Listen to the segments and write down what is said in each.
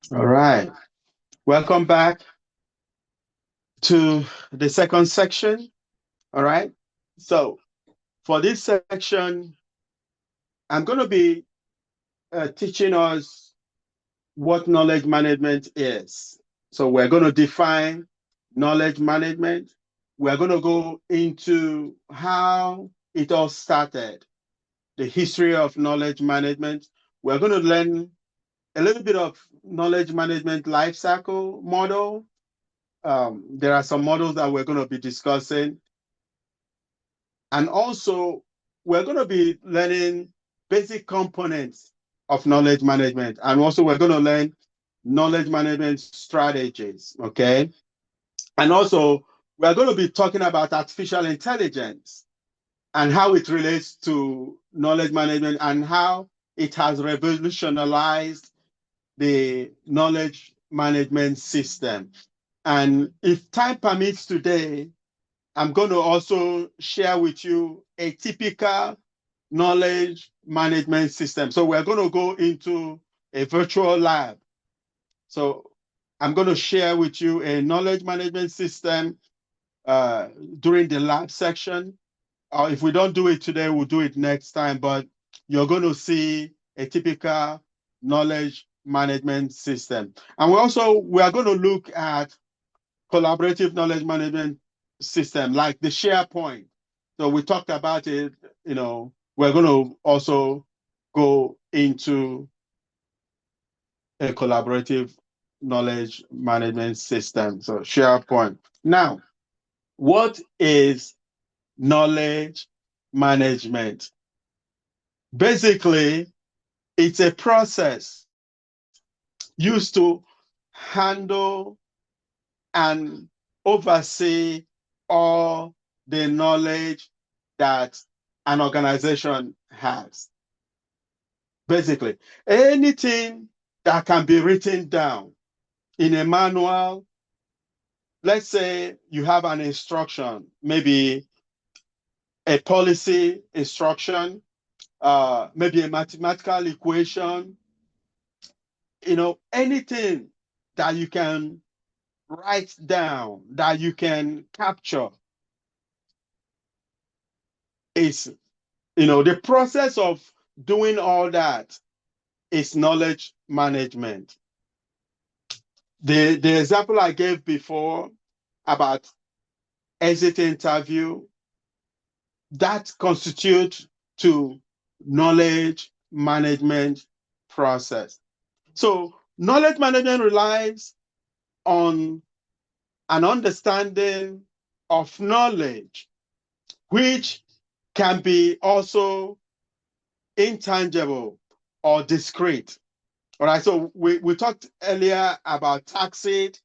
All right. Welcome back to the second section. All right. So, for this section, I'm going to be teaching us what knowledge management is. So, we're going to define knowledge management. We're going to go into how it all started, the history of knowledge management. We're going to learn a little bit of knowledge management life cycle model. There are some models that we're going to be discussing. And also, we're going to be learning basic components of knowledge management. And also, we're going to learn knowledge management strategies. Okay. And also, we're going to be talking about artificial intelligence and how it relates to knowledge management and how it has revolutionized the knowledge management system. And if time permits today, I'm going to also share with you a typical knowledge management system. So we're going to go into a virtual lab. So I'm going to share with you a knowledge management system during the lab section. If we don't do it today, we'll do it next time. But you're going to see a typical knowledge management system. And we are going to look at collaborative knowledge management system like the SharePoint. So we talked about it, we're going to also go into a collaborative knowledge management system. So SharePoint. Now, what is knowledge management? Basically, it's a process used to handle and oversee all the knowledge that an organization has. Basically, anything that can be written down in a manual. Let's say you have an instruction, maybe a policy instruction, maybe a mathematical equation, anything that you can write down, that you can capture is, the process of doing all that is knowledge management. The example I gave before about exit interview, that constitutes to knowledge management process. So knowledge management relies on an understanding of knowledge, which can be also intangible or discrete. All right, so we talked earlier about tacit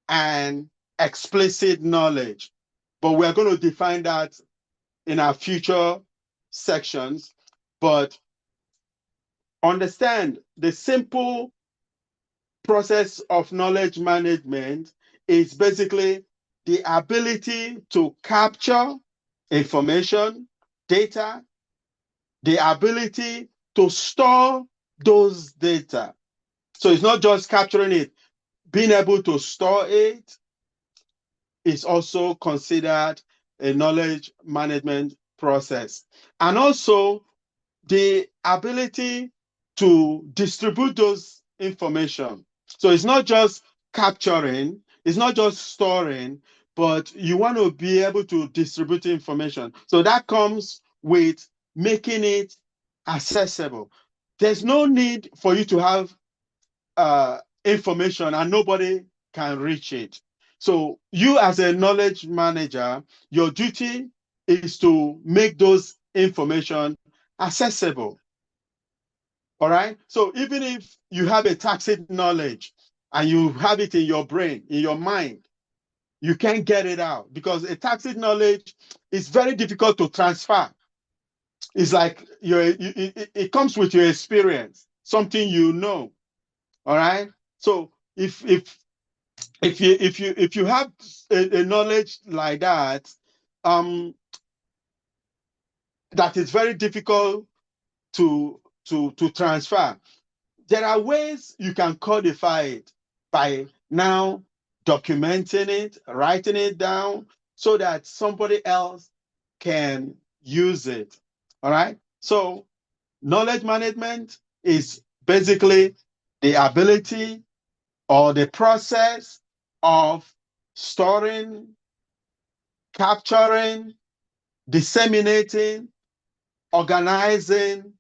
and explicit knowledge, but we're going to define that in our future sections. But understand the simple process of knowledge management is basically the ability to capture information, data, the ability to store those data. So it's not just capturing it, being able to store it is also considered a knowledge management process. And also the ability to distribute those information. So it's not just capturing, it's not just storing, but you want to be able to distribute information. So that comes with making it accessible. There's no need for you to have information and nobody can reach it. So you as a knowledge manager, your duty is to make those information accessible. All right. So even if you have a tacit knowledge and you have it in your brain, in your mind, you can't get it out because a tacit knowledge is very difficult to transfer. It's like it comes with your experience, something you know. All right. So if you have a knowledge like that, that is very difficult to transfer. there are ways you can codify it by now documenting it, writing it down so that somebody else can use it. All right. So knowledge management is basically the ability or the process of storing, capturing, disseminating, organizing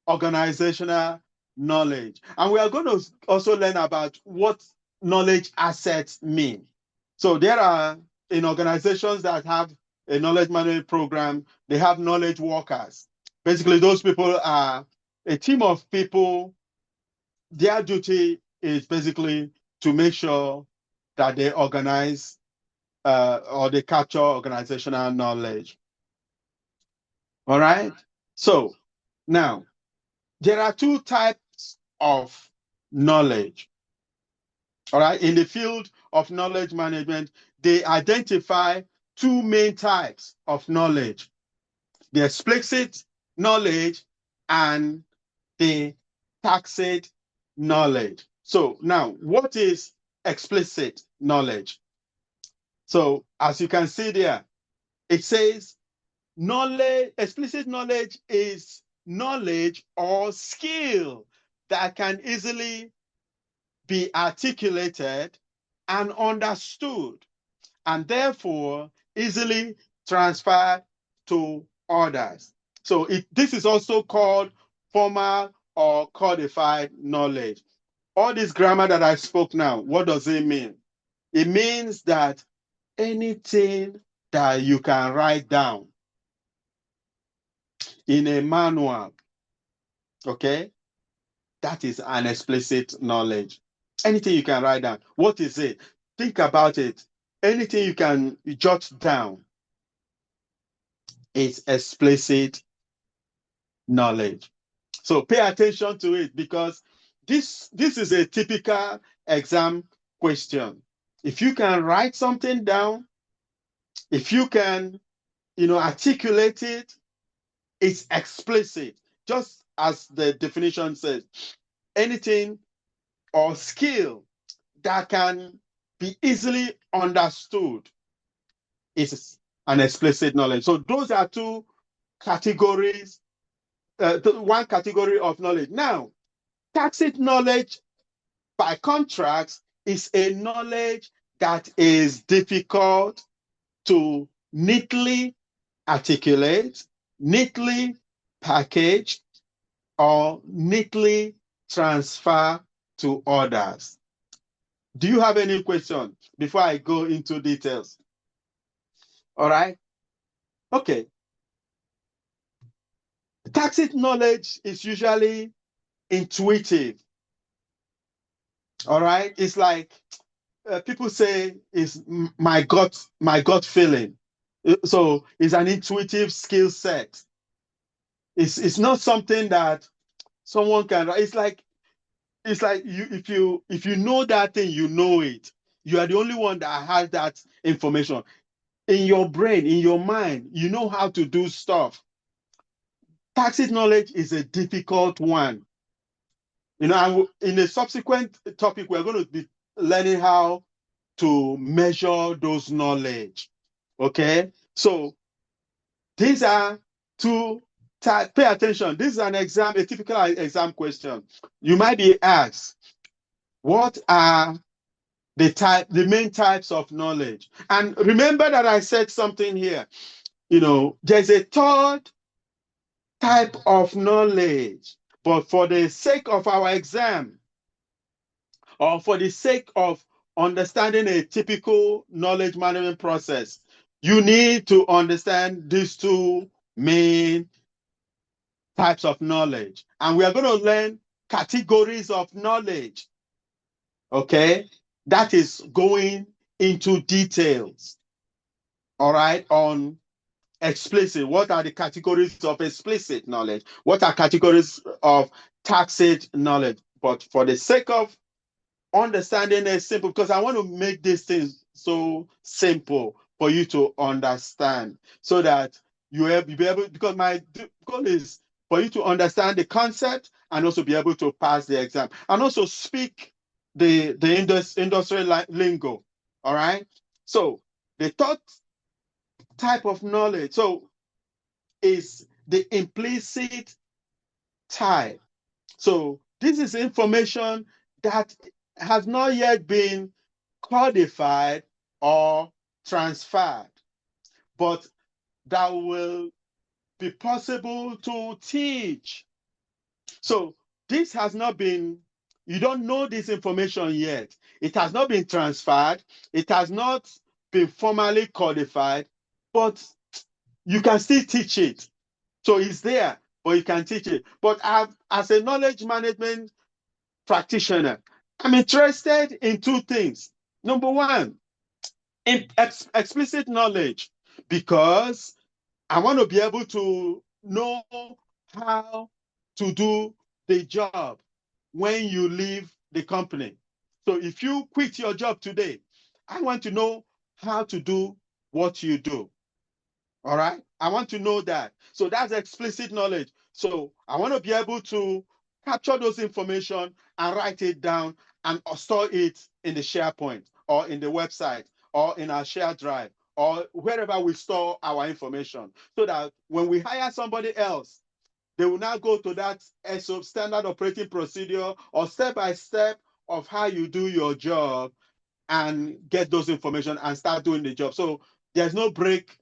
organizational knowledge. And we are going to also learn about what knowledge assets mean. So there are, in organizations that have a knowledge management program, they have knowledge workers. Basically, those people are a team of people. Their duty is basically to make sure that they organize or they capture organizational knowledge. All right. So now there are two types of knowledge. All right. In the field of knowledge management, they identify two main types of knowledge: the explicit knowledge and the tacit knowledge. So now, what is explicit knowledge? So as you can see there, it says knowledge, explicit knowledge is knowledge or skill that can easily be articulated and understood, and therefore easily transferred to others. So this is also called formal or codified knowledge. All this grammar that I spoke now, what does it mean? It means that anything that you can write down in a manual, okay, that is an explicit knowledge. Anything you can write down. What is it? Think about it. Anything you can jot down is explicit knowledge. So pay attention to it, because this is a typical exam question. If you can write something down, if you can, articulate it, it's explicit. Just as the definition says, anything or skill that can be easily understood is an explicit knowledge. So those are two categories, one category of knowledge. Now, tacit knowledge, by contrast, is a knowledge that is difficult to neatly articulate, neatly package, or neatly transfer to others. Do you have any questions before I go into details? All right. Okay. Tacit knowledge is usually intuitive. All right. It's like people say is my gut feeling. So it's an intuitive skill set. It's not something that someone can. It's like if you know that thing, you know it. You are the only one that has that information in your brain, in your mind. You know how to do stuff. Tacit knowledge is a difficult one. In a subsequent topic, we're going to be learning how to measure those knowledge. Okay, so these are two types. Pay attention. This is a typical exam question. You might be asked, what are the main types of knowledge? And remember that I said something here. There's a third type of knowledge, but for the sake of our exam, or for the sake of understanding a typical knowledge management process, you need to understand these two main types of knowledge. And we are going to learn categories of knowledge. Okay? That is going into details. All right? On explicit. What are the categories of explicit knowledge? What are categories of tacit knowledge? But for the sake of understanding is simple, because I want to make these things so simple for you to understand, so that you will be able, because my goal is for you to understand the concept and also be able to pass the exam and also speak the industry lingo. All right. So the third type of knowledge is the implicit type. So this is information that has not yet been codified or transferred, but that will be possible to teach. So this has not been, you don't know this information yet. It has not been transferred. It has not been formally codified, but you can still teach it. So it's there, but you can teach it. But as a knowledge management practitioner, I'm interested in two things. Number one, explicit knowledge, because I want to be able to know how to do the job when you leave the company. So if you quit your job today, I want to know how to do what you do. All right. I want to know that. So that's explicit knowledge. So I want to be able to capture those information and write it down and store it in the SharePoint or in the website or in our share drive or wherever we store our information, so that when we hire somebody else, they will now go to that SO, standard operating procedure or step by step of how you do your job and get those information and start doing the job. So there's no break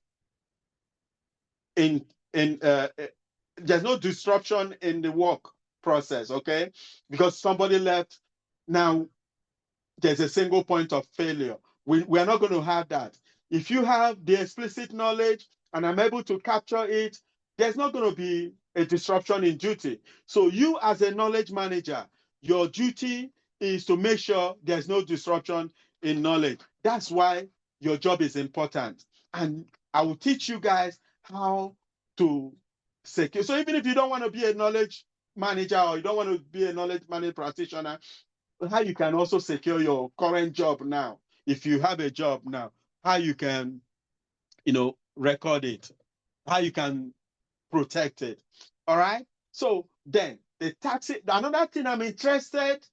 in there's no disruption in the work process, okay? Because somebody left, now there's a single point of failure. We are not going to have that. If you have the explicit knowledge and I'm able to capture it, there's not going to be a disruption in duty. So you as a knowledge manager, your duty is to make sure there's no disruption in knowledge. That's why your job is important. And I will teach you guys how to secure. So even if you don't want to be a knowledge manager or you don't want to be a knowledge management practitioner, how you can also secure your current job now. If you have a job now, how you can, record it, how you can protect it. All right. So then another thing I'm interested,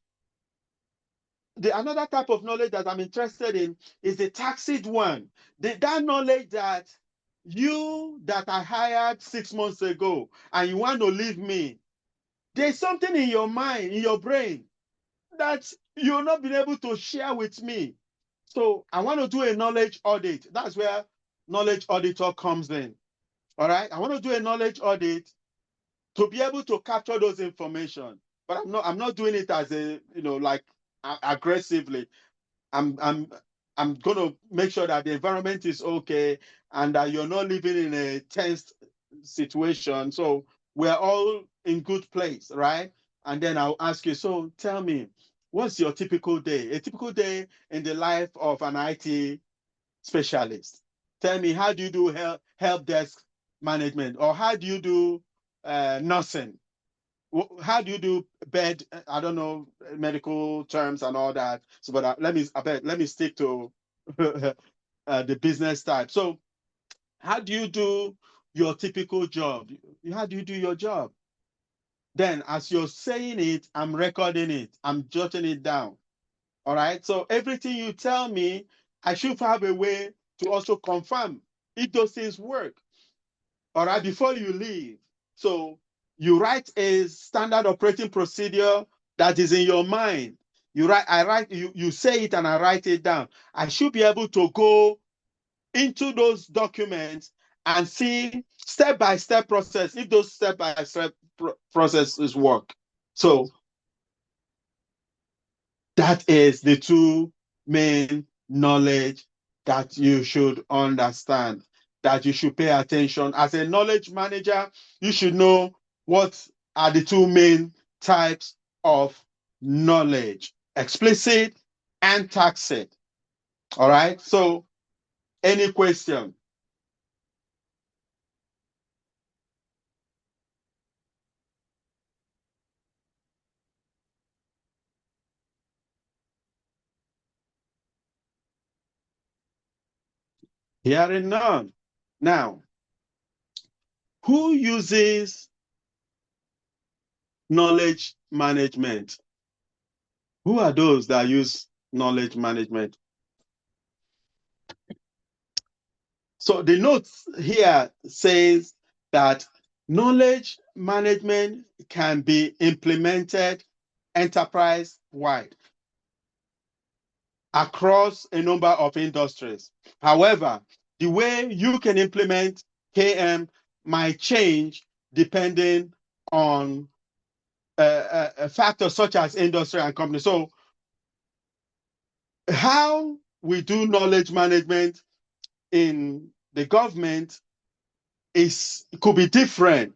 another type of knowledge that I'm interested in is the tacit one. That knowledge that I hired 6 months ago and you want to leave me, there's something in your mind, in your brain, that you've not been able to share with me. So I want to do a knowledge audit. That's where knowledge auditor comes in. All right. I want to do a knowledge audit to be able to capture those information. But I'm not doing it as like aggressively. I'm going to make sure that the environment is okay and that you're not living in a tense situation. So we're all in good place, right? And then I'll ask you, so tell me, what's your typical day? A typical day in the life of an IT specialist. Tell me, how do you do help desk management, or how do you do nursing? How do you do bed? I don't know medical terms and all that. So, but let me stick to the business type. So, how do you do your typical job? How do you do your job? Then, as you're saying it, I'm recording it. I'm jotting it down. All right. So everything you tell me, I should have a way to also confirm if those things work. All right. Before you leave. So you write a standard operating procedure that is in your mind. You say it and I write it down. I should be able to go into those documents and see step-by-step process if those step-by-step processes work. So that is the two main knowledge that you should understand, that you should pay attention. As a knowledge manager, you should know what are the two main types of knowledge: explicit and tacit. All right. So, any question? Hearing none. Now, who uses knowledge management. Who are those that use knowledge management? So the notes here says that knowledge management can be implemented enterprise-wide across a number of industries. However, the way you can implement KM might change depending on factors such as industry and company. So how we do knowledge management in the government could be different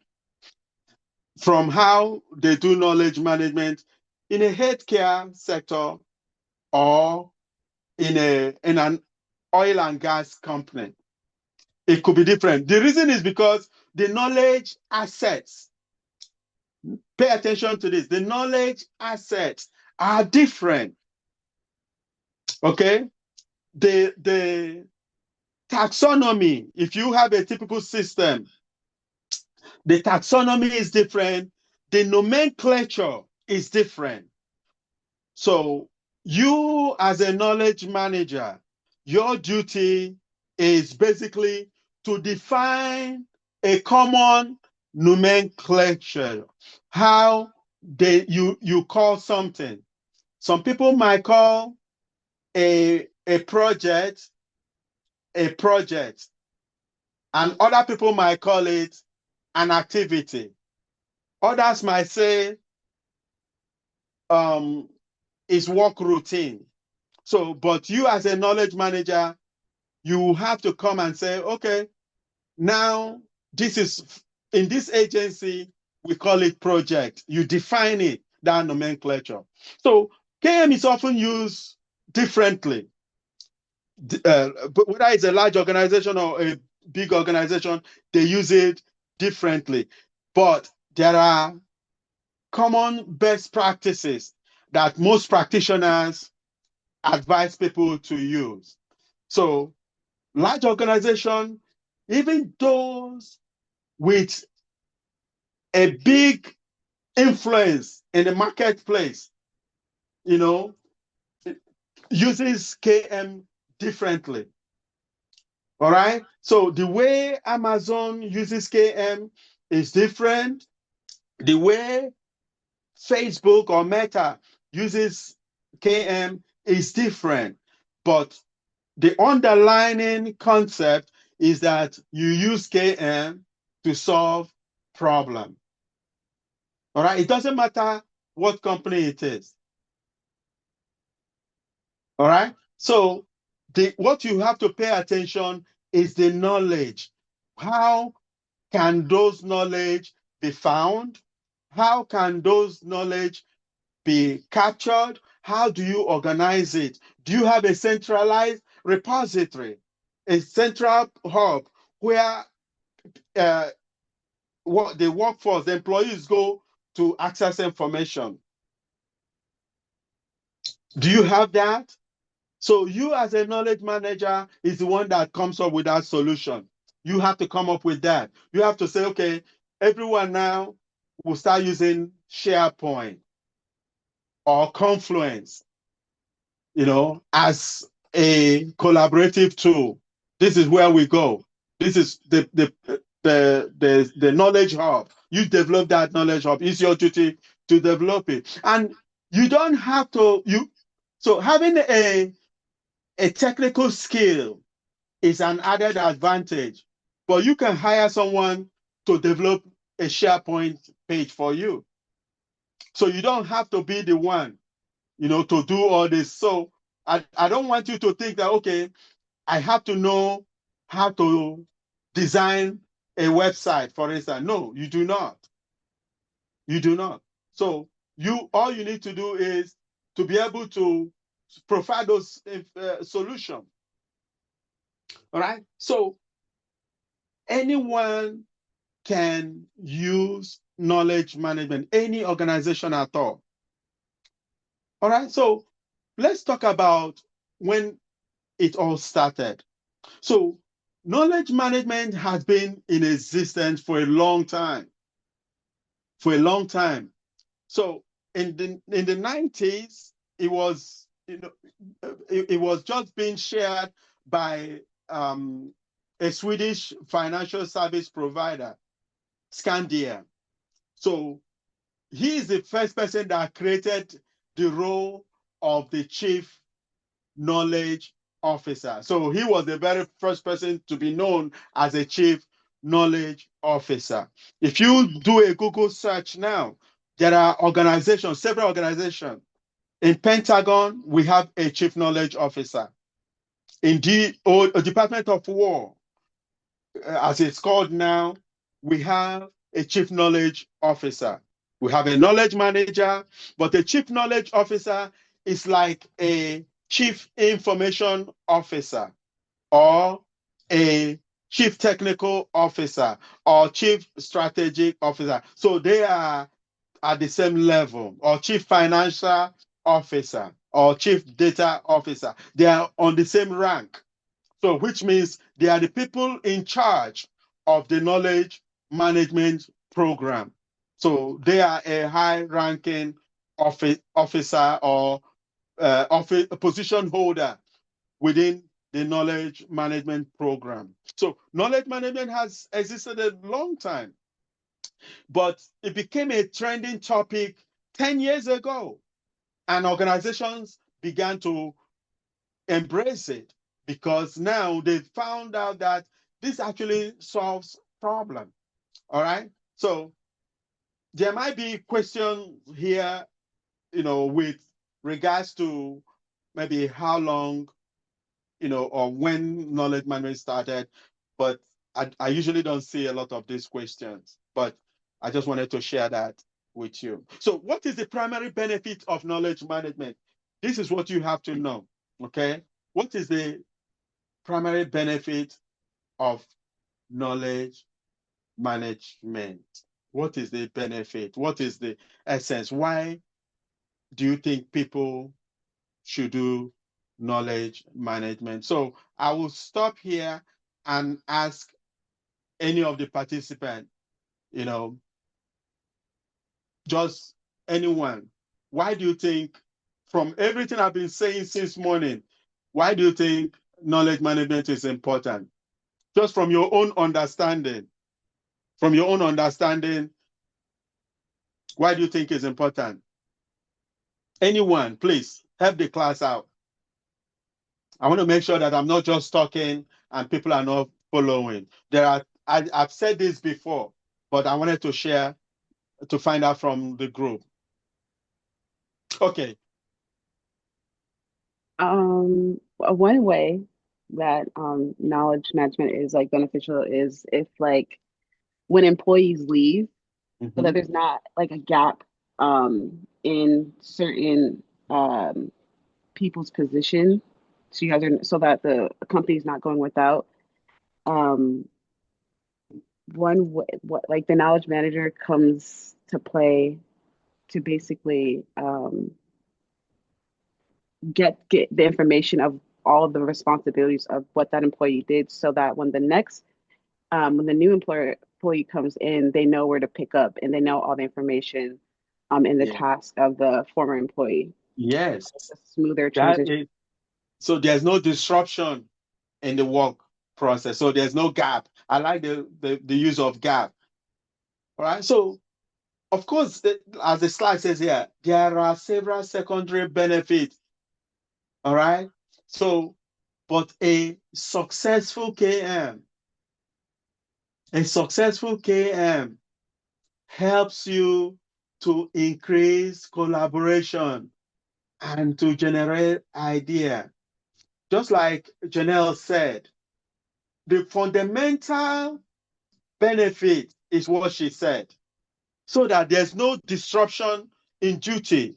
from how they do knowledge management in a healthcare sector or in an oil and gas company. It could be different. The reason is because the knowledge assets, pay attention to this, the knowledge assets are different. Okay? The taxonomy, if you have a typical system, the taxonomy is different, the nomenclature is different. So you as a knowledge manager, your duty is basically to define a common nomenclature, how you call something. Some people might call a project a project, and other people might call it an activity. Others might say it's work routine. So, but you as a knowledge manager, you have to come and say, okay, now this is in this agency, we call it project. You define it, that nomenclature. So KM is often used differently. But whether it's a large organization or a big organization, they use it differently. But there are common best practices that most practitioners advise people to use. So large organization, even those with a big influence in the marketplace, uses KM differently. All right. So the way Amazon uses KM is different. The way Facebook or Meta uses KM is different. But the underlying concept is that you use KM to solve problem. All right. It doesn't matter what company it is. All right. So what you have to pay attention is the knowledge. How can those knowledge be found? How can those knowledge be captured? How do you organize it? Do you have a centralized repository, a central hub where what the workforce, the employees go to access information? Do you have that? So you as a knowledge manager is the one that comes up with that solution. You have to come up with that. You have to say, okay, everyone now will start using SharePoint or Confluence, as a collaborative tool. This is where we go. This is the knowledge hub. You develop that knowledge hub. It's your duty to develop it. And you don't have to, so having a technical skill is an added advantage, but you can hire someone to develop a SharePoint page for you. So you don't have to be the one, to do all this. So I don't want you to think that, okay, I have to know how to design a website, for instance. No, you do not. You do not. So all you need to do is to be able to provide those solutions. All right. So anyone can use knowledge management, any organization at all. All right. So let's talk about when it all started. So knowledge management has been in existence for a long time. For a long time. So in the 90s, it was it was just being shared by a Swedish financial service provider, Skandia. So he is the first person that created the role of the chief knowledge officer. So he was the very first person to be known as a chief knowledge officer. If you do a Google search now, there are organizations, several organizations. In Pentagon, we have a chief knowledge officer. In the Department of War, as it's called now, we have a chief knowledge officer. We have a knowledge manager, but a chief knowledge officer is like a chief information officer or a chief technical officer or chief strategic officer. So they are at the same level, or chief financial officer or chief data officer. They are on the same rank. So, which means they are the people in charge of the knowledge management program. So, they are a high ranking officer or position holder within the knowledge management program. So, knowledge management has existed a long time, but it became a trending topic 10 years ago, and organizations began to embrace it because now they found out that this actually solves problem. All right. So there might be questions here, with regards to maybe how long, or when knowledge management started, but I usually don't see a lot of these questions, but I just wanted to share that with you. So what is the primary benefit of knowledge management? This is what you have to know. Okay. What is the primary benefit of knowledge management? What is the benefit? What is the essence? Why do you think people should do knowledge management? So I will stop here and ask any of the participants, you know, just anyone, why do you think, from everything I've been saying since morning, why do you think knowledge management is important? Just from your own understanding. From your own understanding, why do you think it's important? Anyone, please help the class out. I want to make sure that I'm not just talking and people are not following. I've said this before, but I wanted to share to find out from the group. Okay. One way that knowledge management is like beneficial is if like when employees leave, so that there's not like a gap in certain people's position, so you guys are so that the company's not going without. Um, what like the knowledge manager comes to play to basically get the information of all of the responsibilities of what that employee did, so that when the new employee comes in, they know where to pick up and they know all the information in the Yeah. task of the former employee. Yes. It's a smoother That transition. is, so there's no disruption in the work process. So there's no gap. I like the use of gap. All right. So of course, as the slide says here, there are several secondary benefits. All right. So, but a successful KM helps you to increase collaboration and to generate idea. Just like Janelle said, the fundamental benefit is what she said, so that there's no disruption in duty.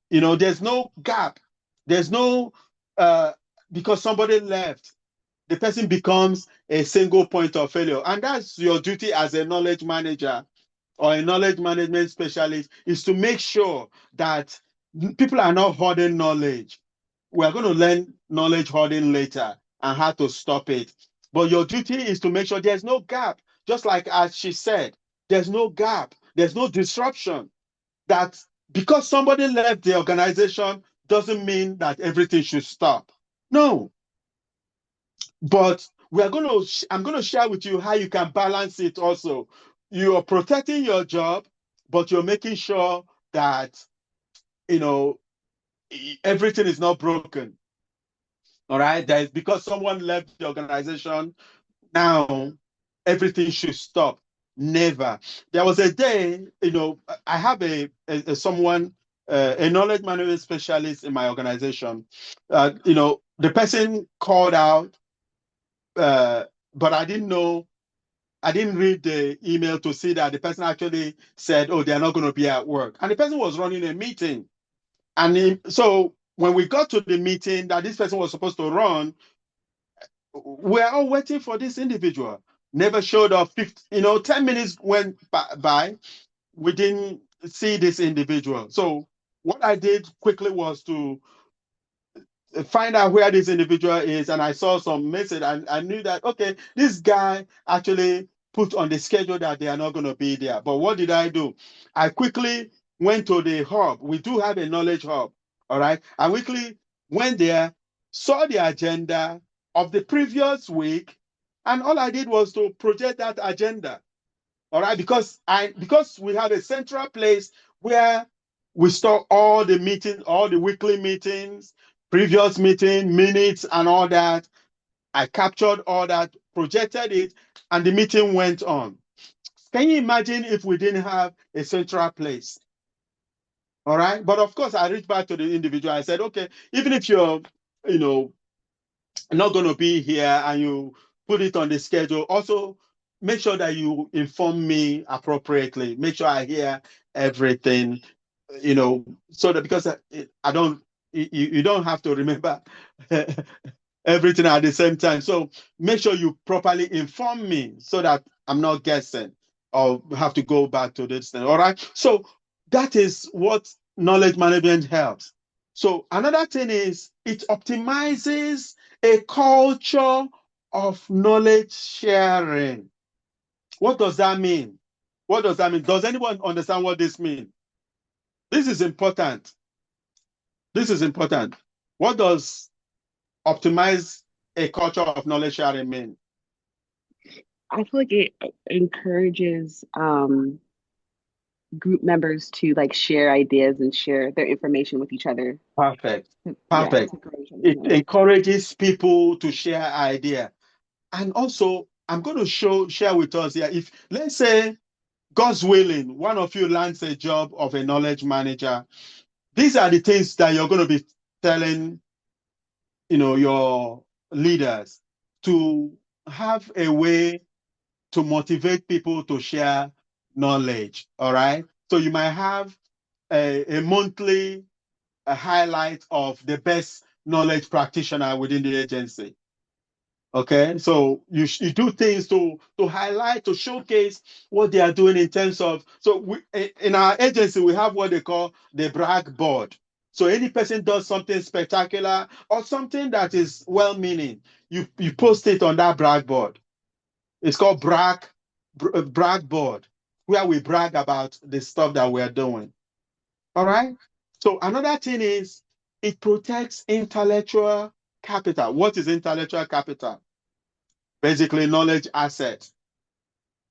There's no gap. There's no, uh, because somebody left, the person becomes a single point of failure. And that's your duty as a knowledge manager or a knowledge management specialist, is to make sure that people are not hoarding knowledge. We're going to learn knowledge hoarding later and how to stop it. But your duty is to make sure there's no gap. Just like as she said, there's no gap, there's no disruption, that because somebody left the organization doesn't mean that everything should stop. No, but I'm going to share with you how you can balance it also. You are protecting your job, but you're making sure that, you know, everything is not broken. All right. That is because someone left the organization. Now everything should stop. Never. There was a day, I have a someone, a knowledge management specialist in my organization. The person called out, uh, but I didn't know. I didn't read the email to see that the person actually said, "Oh, they're not going to be at work," and the person was running a meeting. So when we got to the meeting that this person was supposed to run, we're all waiting for this individual. Never showed up. 10 minutes went by. We didn't see this individual. So what I did quickly was to find out where this individual is, and I saw some message, and I knew that, okay, this guy actually put on the schedule that they are not going to be there. But what did I do? I quickly went to the hub. We do have a knowledge hub. All right. I quickly went there, saw the agenda of the previous week, and all I did was to project that agenda. All right, because we have a central place where we store all the meetings, all the weekly meetings, previous meeting minutes, and all that. I captured all that, projected it, and the meeting went on. Can you imagine if we didn't have a central place? All right, but of course, I reached back to the individual. I said, okay, even if you're, you know, not going to be here and you put it on the schedule, also make sure that you inform me appropriately. Make sure I hear everything, so that because I don't, you don't have to remember everything at the same time. So make sure you properly inform me so that I'm not guessing or have to go back to this thing. All right. So that is what knowledge management helps. So another thing is it optimizes a culture of knowledge sharing. What does that mean? What does that mean? Does anyone understand what this means? This is important. This is important. What does optimize a culture of knowledge sharing mean? I feel like it encourages group members to like share ideas and share their information with each other. Perfect. Yeah, Perfect. to encourage them. It Yeah. encourages people to share idea. And also, I'm going to share with us here. If let's say, God's willing, one of you lands a job of a knowledge manager, these are the things that you're going to be telling, your leaders to have a way to motivate people to share knowledge. All right. So you might have a monthly highlight of the best knowledge practitioner within the agency. Okay, so you do things to highlight, to showcase what they are doing in terms of. So in our agency we have what they call the brag board. So any person does something spectacular or something that is well-meaning, you post it on that brag board. It's called brag board, where we brag about the stuff that we're doing. All right. So another thing is it protects intellectual capital. What is intellectual capital? Basically, knowledge asset.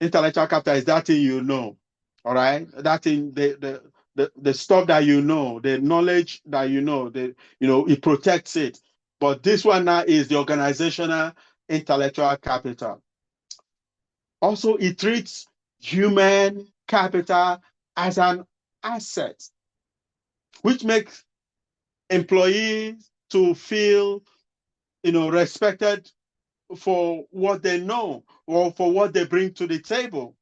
Intellectual capital is that thing you know. All right. That thing, the stuff that you know, the knowledge that it protects it. But this one now is the organizational intellectual capital. Also, it treats human capital as an asset, which makes employees to feel, respected for what they know or for what they bring to the table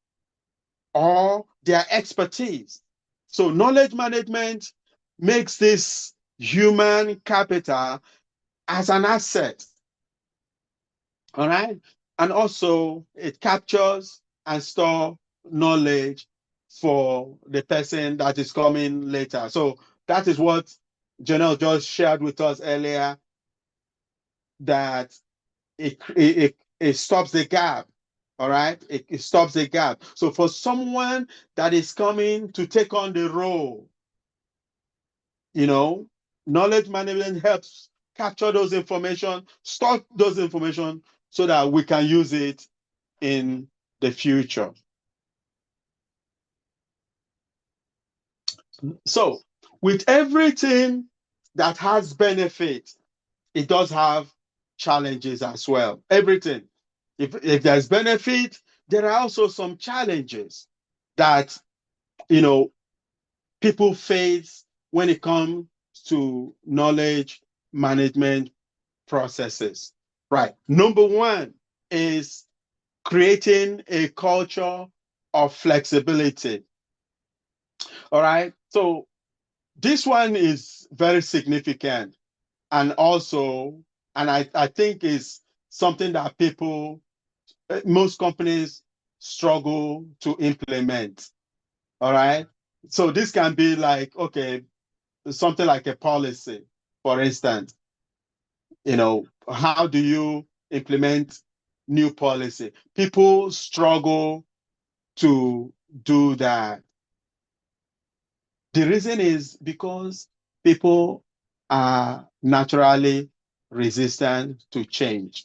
or their expertise. So knowledge management makes this human capital as an asset. All right. And also it captures and store knowledge for the person that is coming later. So that is what Janelle just shared with us earlier, that it stops the gap. All right. It stops the gap. So for someone that is coming to take on the role, You know, knowledge management helps capture those information, store those information so that we can use it in the future. So, with everything that has benefit, it does have challenges as well. Everything. If there's benefit, there are also some challenges that, you know, people face when it comes to knowledge management processes. Right. Number one is creating a culture of flexibility. All right. So this one is very significant, and also, and I think is something that people, most companies struggle to implement. All right. So this can be like, okay, something like a policy, for instance. How do you implement new policy? People struggle to do that. The reason is because people are naturally resistant to change.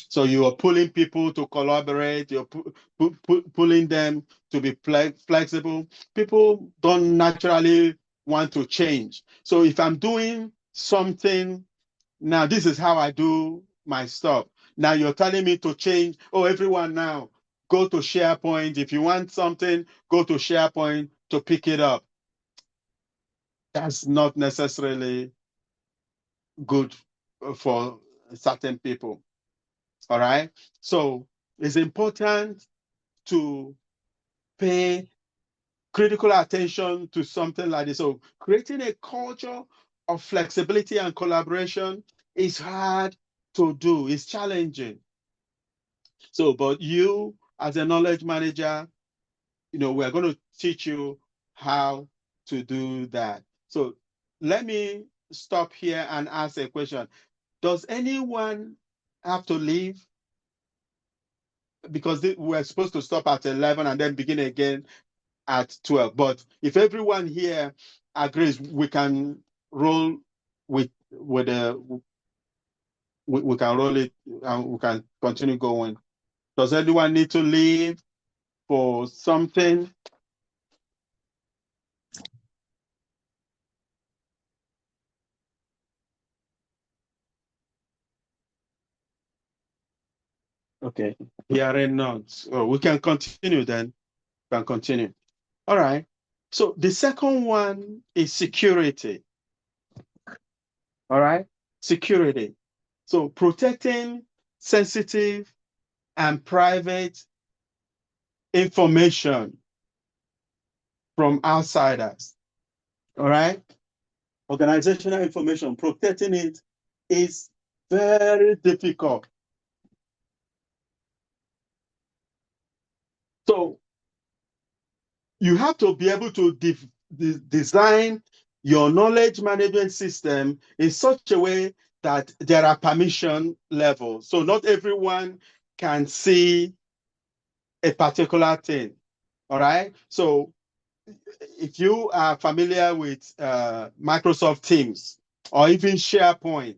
So you are pulling people to collaborate, you're pulling them to be flexible. People don't naturally want to change. So if I'm doing something now, this is how I do my stuff. Now you're telling me to change. Oh, everyone now go to SharePoint. If you want something, go to SharePoint to pick it up. That's not necessarily good for certain people. All right. So it's important to pay critical attention to something like this. So creating a culture of flexibility and collaboration is hard to do. It's challenging. So, but you as a knowledge manager, we're going to teach you how to do that. So let me stop here and ask a question. Does anyone have to leave? Because we're supposed to stop at 11 and then begin again at 12. But if everyone here agrees, we can roll with the we can roll it and we can continue going. Does anyone need to leave for something? Okay, hearing none. So we can continue then. We can continue. All right. So the second one is security. All right. Security. So protecting sensitive and private information from outsiders. All right. Organizational information, protecting it is very difficult. So you have to be able to design your knowledge management system in such a way that there are permission levels. So not everyone can see a particular thing. All right. So if you are familiar with Microsoft Teams or even SharePoint,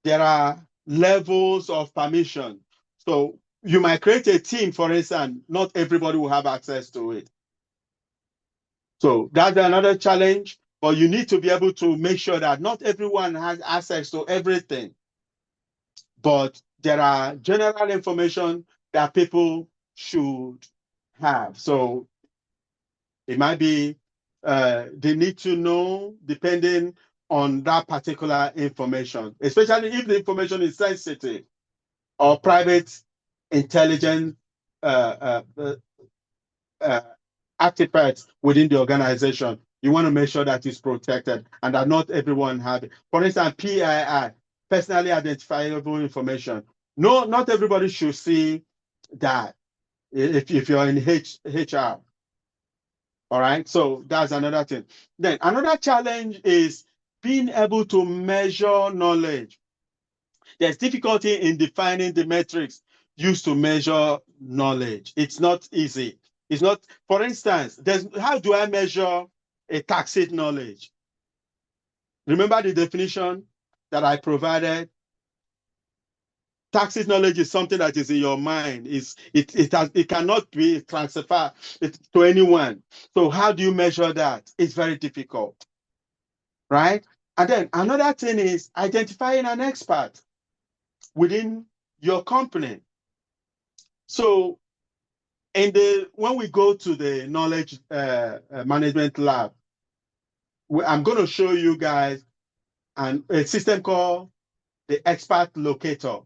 there are levels of permission. So you might create a team, for instance, not everybody will have access to it. So that's another challenge, but you need to be able to make sure that not everyone has access to everything, but there are general information that people should have. So it might be they need to know depending on that particular information, especially if the information is sensitive or private intelligence uh, uh, uh, artifacts within the organization. You want to make sure that it's protected and that not everyone have it. For instance, PII, personally identifiable information. No, not everybody should see that if you're in HR. All right. So that's another thing. Then another challenge is being able to measure knowledge. There's difficulty in defining the metrics used to measure knowledge. It's not easy. It's not, for instance, how do I measure a tacit knowledge? Remember the definition that I provided? Tacit knowledge is something that is in your mind. It cannot be transferred to anyone. So how do you measure that? It's very difficult, right? And then another thing is identifying an expert within your company. So when we go to the knowledge management lab, I'm going to show you guys a system called the expert locator.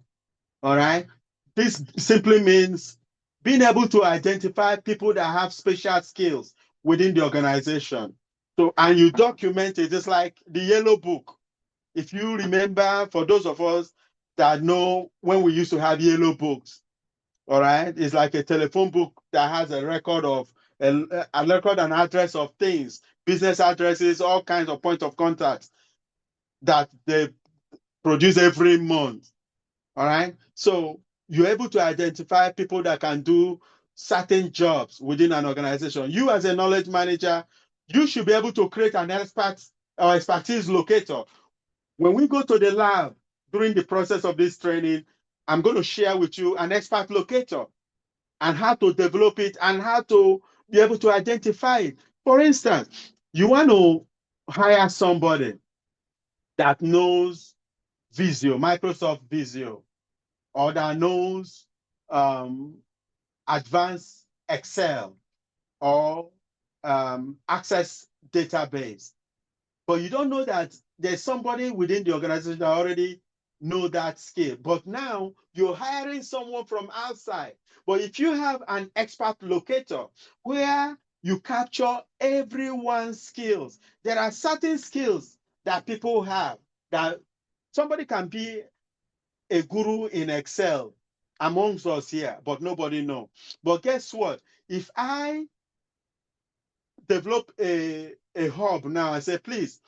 All right. This simply means being able to identify people that have special skills within the organization. So, and you document it. It's like the yellow book. If you remember, for those of us that know when we used to have yellow books, all right, it's like a telephone book that has a record of a record and address of things, business addresses, all kinds of point of contacts that they produce every month. All right. So you're able to identify people that can do certain jobs within an organization. You, as a knowledge manager, you should be able to create an expert or expertise locator. When we go to the lab during the process of this training, I'm going to share with you an expert locator and how to develop it and how to be able to identify it. For instance, you want to hire somebody that knows Visio, Microsoft Visio, or that knows um, advanced Excel or Access database, but you don't know that there's somebody within the organization that already know that skill. But now you're hiring someone from outside. But if you have an expert locator where you capture everyone's skills, there are certain skills that people have that somebody can be a guru in Excel amongst us here, but nobody know. But guess what? If I develop a hub now, I say, please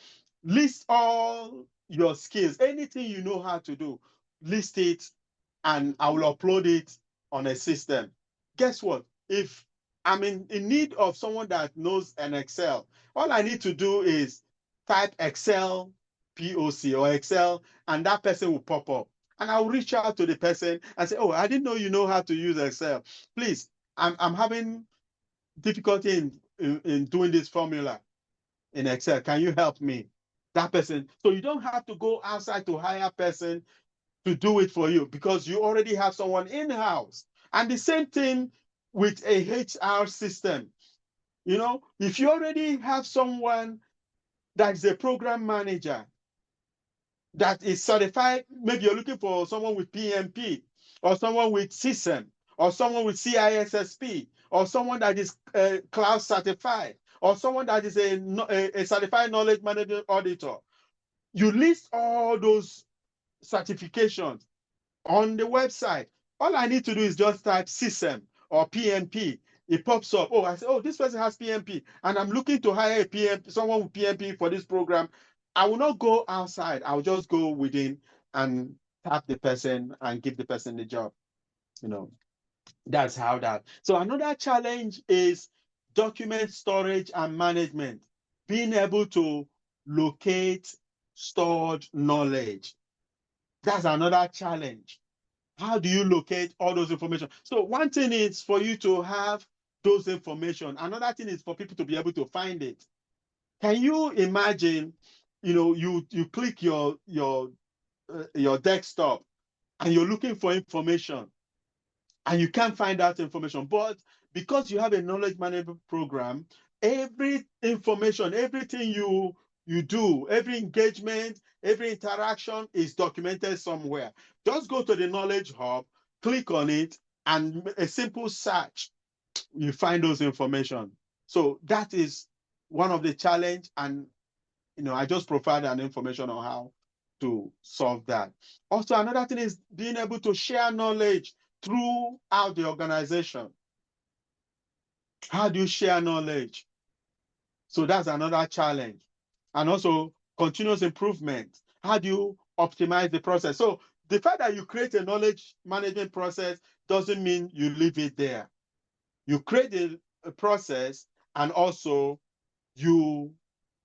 list all your skills, anything you know how to do, list it, and I will upload it on a system. Guess what? If I'm in need of someone that knows an Excel, all I need to do is type Excel POC or Excel, and that person will pop up. And I'll reach out to the person and say, oh, I didn't know you know how to use Excel. Please, I'm having difficulty in doing this formula in Excel. Can you help me? That person. So you don't have to go outside to hire a person to do it for you because you already have someone in-house. And the same thing with a HR system. You know, if you already have someone that is a program manager that is certified, maybe you're looking for someone with PMP or someone with CSM or someone with CISSP or someone that is cloud certified or someone that is a certified knowledge management auditor. You list all those certifications on the website. All I need to do is just type CSM or PMP. It pops up. Oh, I say, oh, this person has PMP, and I'm looking to hire a PMP, someone with PMP for this program. I will not go outside. I'll just go within and tap the person and give the person the job. You know, that's how that. So another challenge is document storage and management. Being able to locate stored knowledge. That's another challenge. How do you locate all those information? So one thing is for you to have those information. Another thing is for people to be able to find it. Can you imagine, you click your desktop and you're looking for information and you can't find that information, but because you have a knowledge management program, every information, everything you do, every engagement, every interaction is documented somewhere. Just go to the knowledge hub, click on it, and a simple search, you find those information. So that is one of the challenge, and I just provide an information on how to solve that. Also, another thing is being able to share knowledge throughout the organization. How do you share knowledge? So that's another challenge. And also continuous improvement. How do you optimize the process? So the fact that you create a knowledge management process doesn't mean you leave it there. You create a process and also you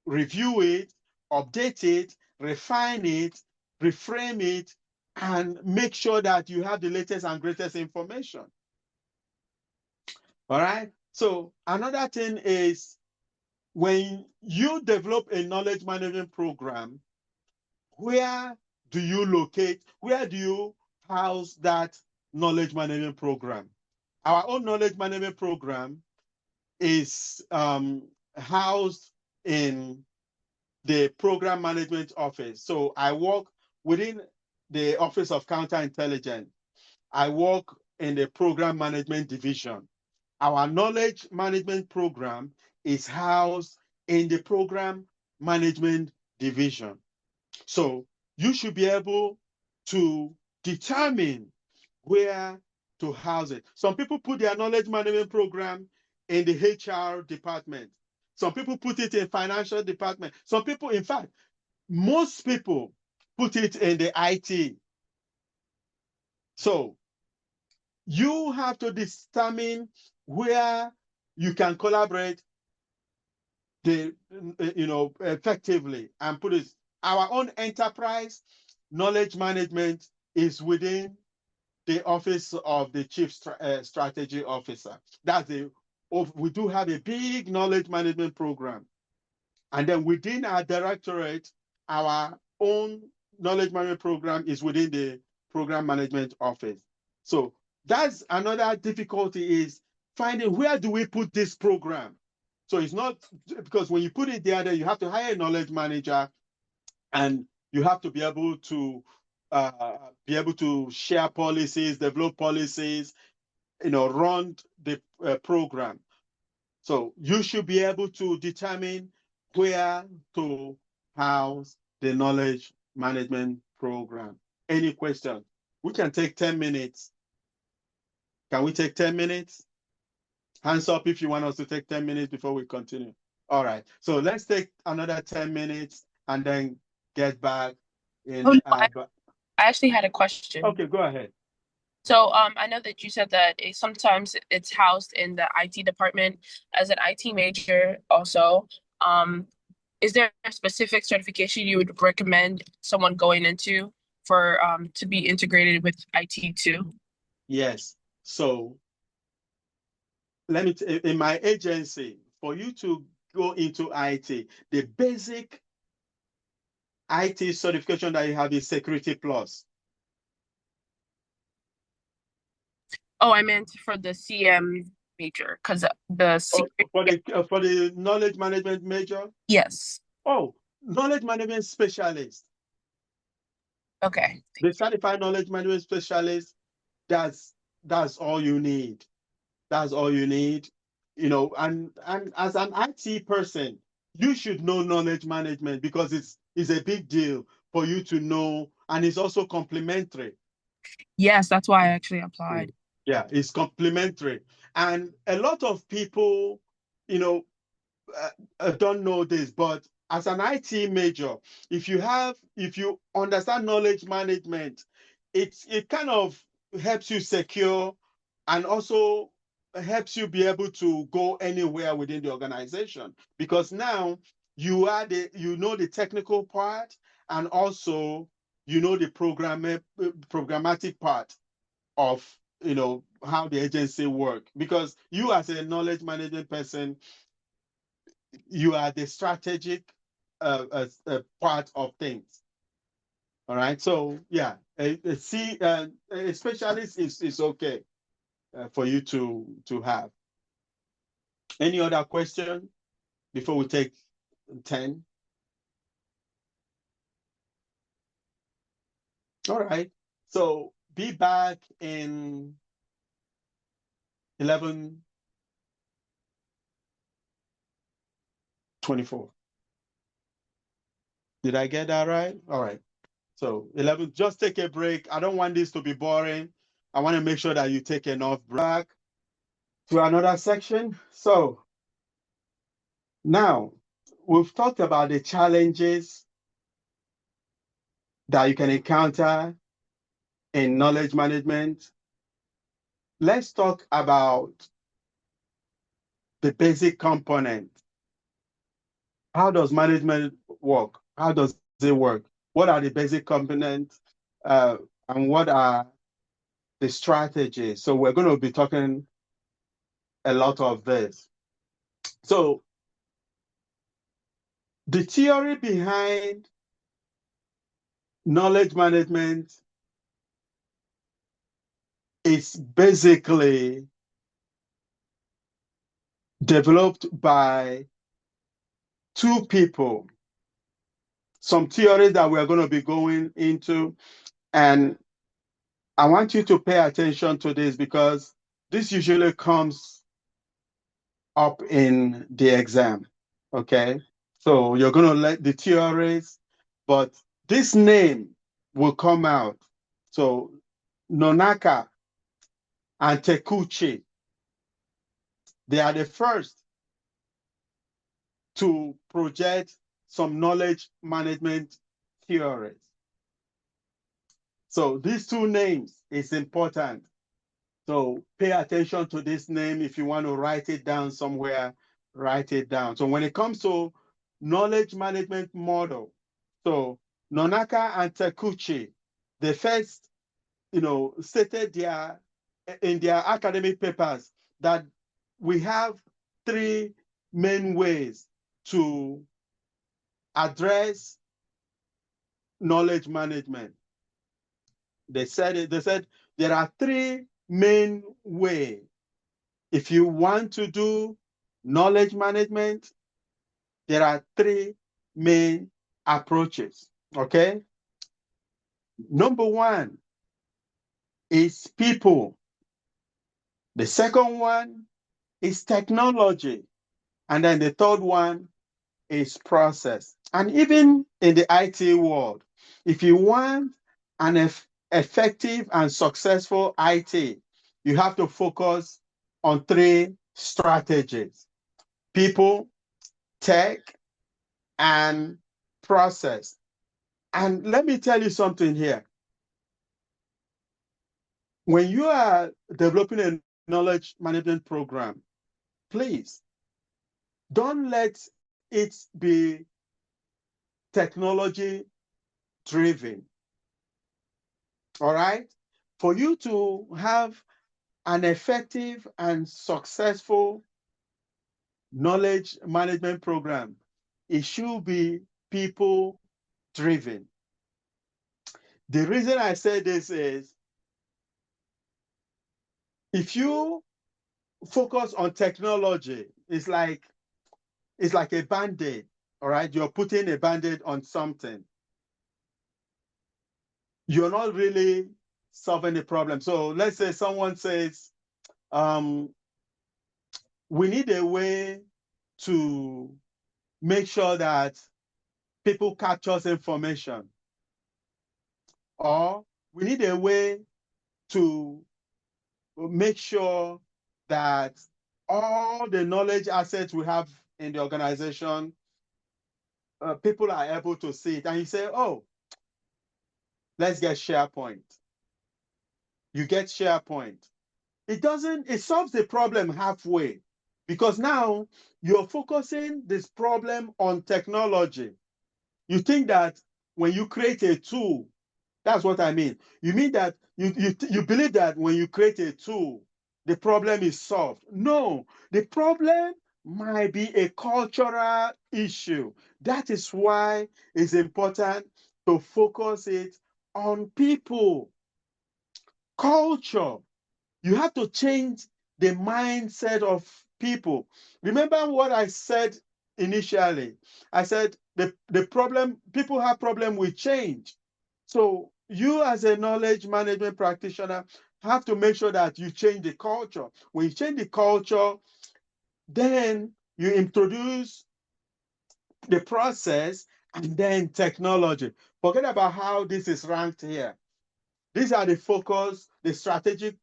review it, update it, refine it, reframe it, and make sure that you have the latest and greatest information. All right. So another thing is when you develop a knowledge management program, where do you locate, where do you house that knowledge management program? Our own knowledge management program is housed in the program management office. So I work within the Office of Counterintelligence. I work in the program management division. Our knowledge management program is housed in the program management division. So you should be able to determine where to house it. Some people put their knowledge management program in the HR department. Some people put it in financial department. Some people, in fact, most people put it in the IT. So you have to determine where you can collaborate effectively and put it. Our own enterprise knowledge management is within the office of the chief strategy officer. We do have a big knowledge management program. And then within our directorate, our own knowledge management program is within the program management office. So that's another difficulty, is finding where do we put this program. So it's not, because when you put it there, then you have to hire a knowledge manager, and you have to be able to share policies, develop policies, run the program. So you should be able to determine where to house the knowledge management program. Any question? We can take 10 minutes. Can we take 10 minutes? Hands up if you want us to take 10 minutes before we continue. All right. So let's take another 10 minutes and then get back Oh, in. no, I actually had a question. Okay, go ahead. So, I know that you said that sometimes it's housed in the IT department. As an IT major, also, is there a specific certification you would recommend someone going into for to be integrated with IT too? Yes. So in my agency, for you to go into IT, the basic IT certification that you have is Security Plus. Oh, I meant for the CM major, because the For the knowledge management major? Yes. Oh, knowledge management specialist. Okay. The certified knowledge management specialist, that's all you need. That's all you need. And as an IT person, you should know knowledge management, because it's a big deal for you to know, and it's also complementary. Yes, that's why I actually applied. Yeah, it's complementary. And a lot of people, you know, don't know this, but as an IT major, if you understand knowledge management, it kind of helps you secure, and also helps you be able to go anywhere within the organization, because now you know the technical part, and also you know the programmatic part of how the agency work, because you, as a knowledge management person, you are the strategic part of things. All right. So yeah, a specialist is okay for you to have. Any other question before we take 10? All right. So be back in 11:24. Did I get that right? All right. So 11, just take a break. I don't want this to be boring. I want to make sure that you take enough break to another section. So now we've talked about the challenges that you can encounter in knowledge management. Let's talk about the basic component. How does management work? How does it work? What are the basic components? And what are the strategies? So we're going to be talking a lot of this. So the theory behind knowledge management is basically developed by two people. Some theories that we're going to be going into, and I want you to pay attention to this because this usually comes up in the exam. Okay, so you're going to let the theories, but this name will come out. So Nonaka and Tekuchi, they are the first to project some knowledge management theories. So these two names is important. So pay attention to this name. If you want to write it down somewhere, write it down. So when it comes to knowledge management model, so Nonaka and Tekuchi, they first, stated in their academic papers that we have three main ways to address knowledge management. They said there are three main ways. If you want to do knowledge management, there are three main approaches. Okay. Number one is people. The second one is technology. And then the third one is process. And even in the IT world, if you want an effective and successful IT, you have to focus on three strategies: people, tech, and process. And let me tell you something here. When you are developing a knowledge management program, please don't let it be technology driven. All right? For you to have an effective and successful knowledge management program, it should be people driven. The reason I say this is if you focus on technology, it's like a band-aid. All right, you're putting a band-aid on something. You're not really solving the problem. So let's say someone says, we need a way to make sure that people captures information, or we need a way to make sure that all the knowledge assets we have in the organization, people are able to see it. And you say, oh, let's get SharePoint. You get SharePoint. It solves the problem halfway, because now you're focusing this problem on technology. You think that when you create a tool, that's what I mean. You mean that you believe that when you create a tool, the problem is solved. No, the problem might be a cultural issue. That is why it's important to focus it on people, culture. You have to change the mindset of people. Remember what I said initially? I said the problem, people have problem with change. So you as a knowledge management practitioner have to make sure that you change the culture. When you change the culture, then you introduce the process and then technology. Forget about how this is ranked here. These are the strategic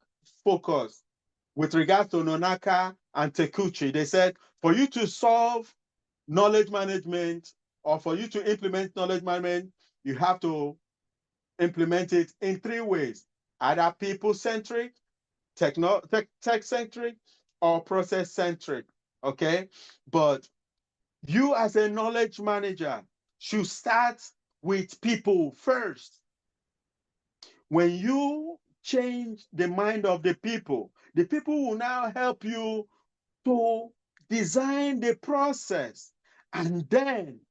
focus with regards to Nonaka and Tekuchi. They said for you to solve knowledge management or for you to implement knowledge management, you have to implement it in three ways: either people-centric, tech-centric, or process-centric. Okay? But you as a knowledge manager should start with people first. When you change the mind of the people will now help you to design the process, and then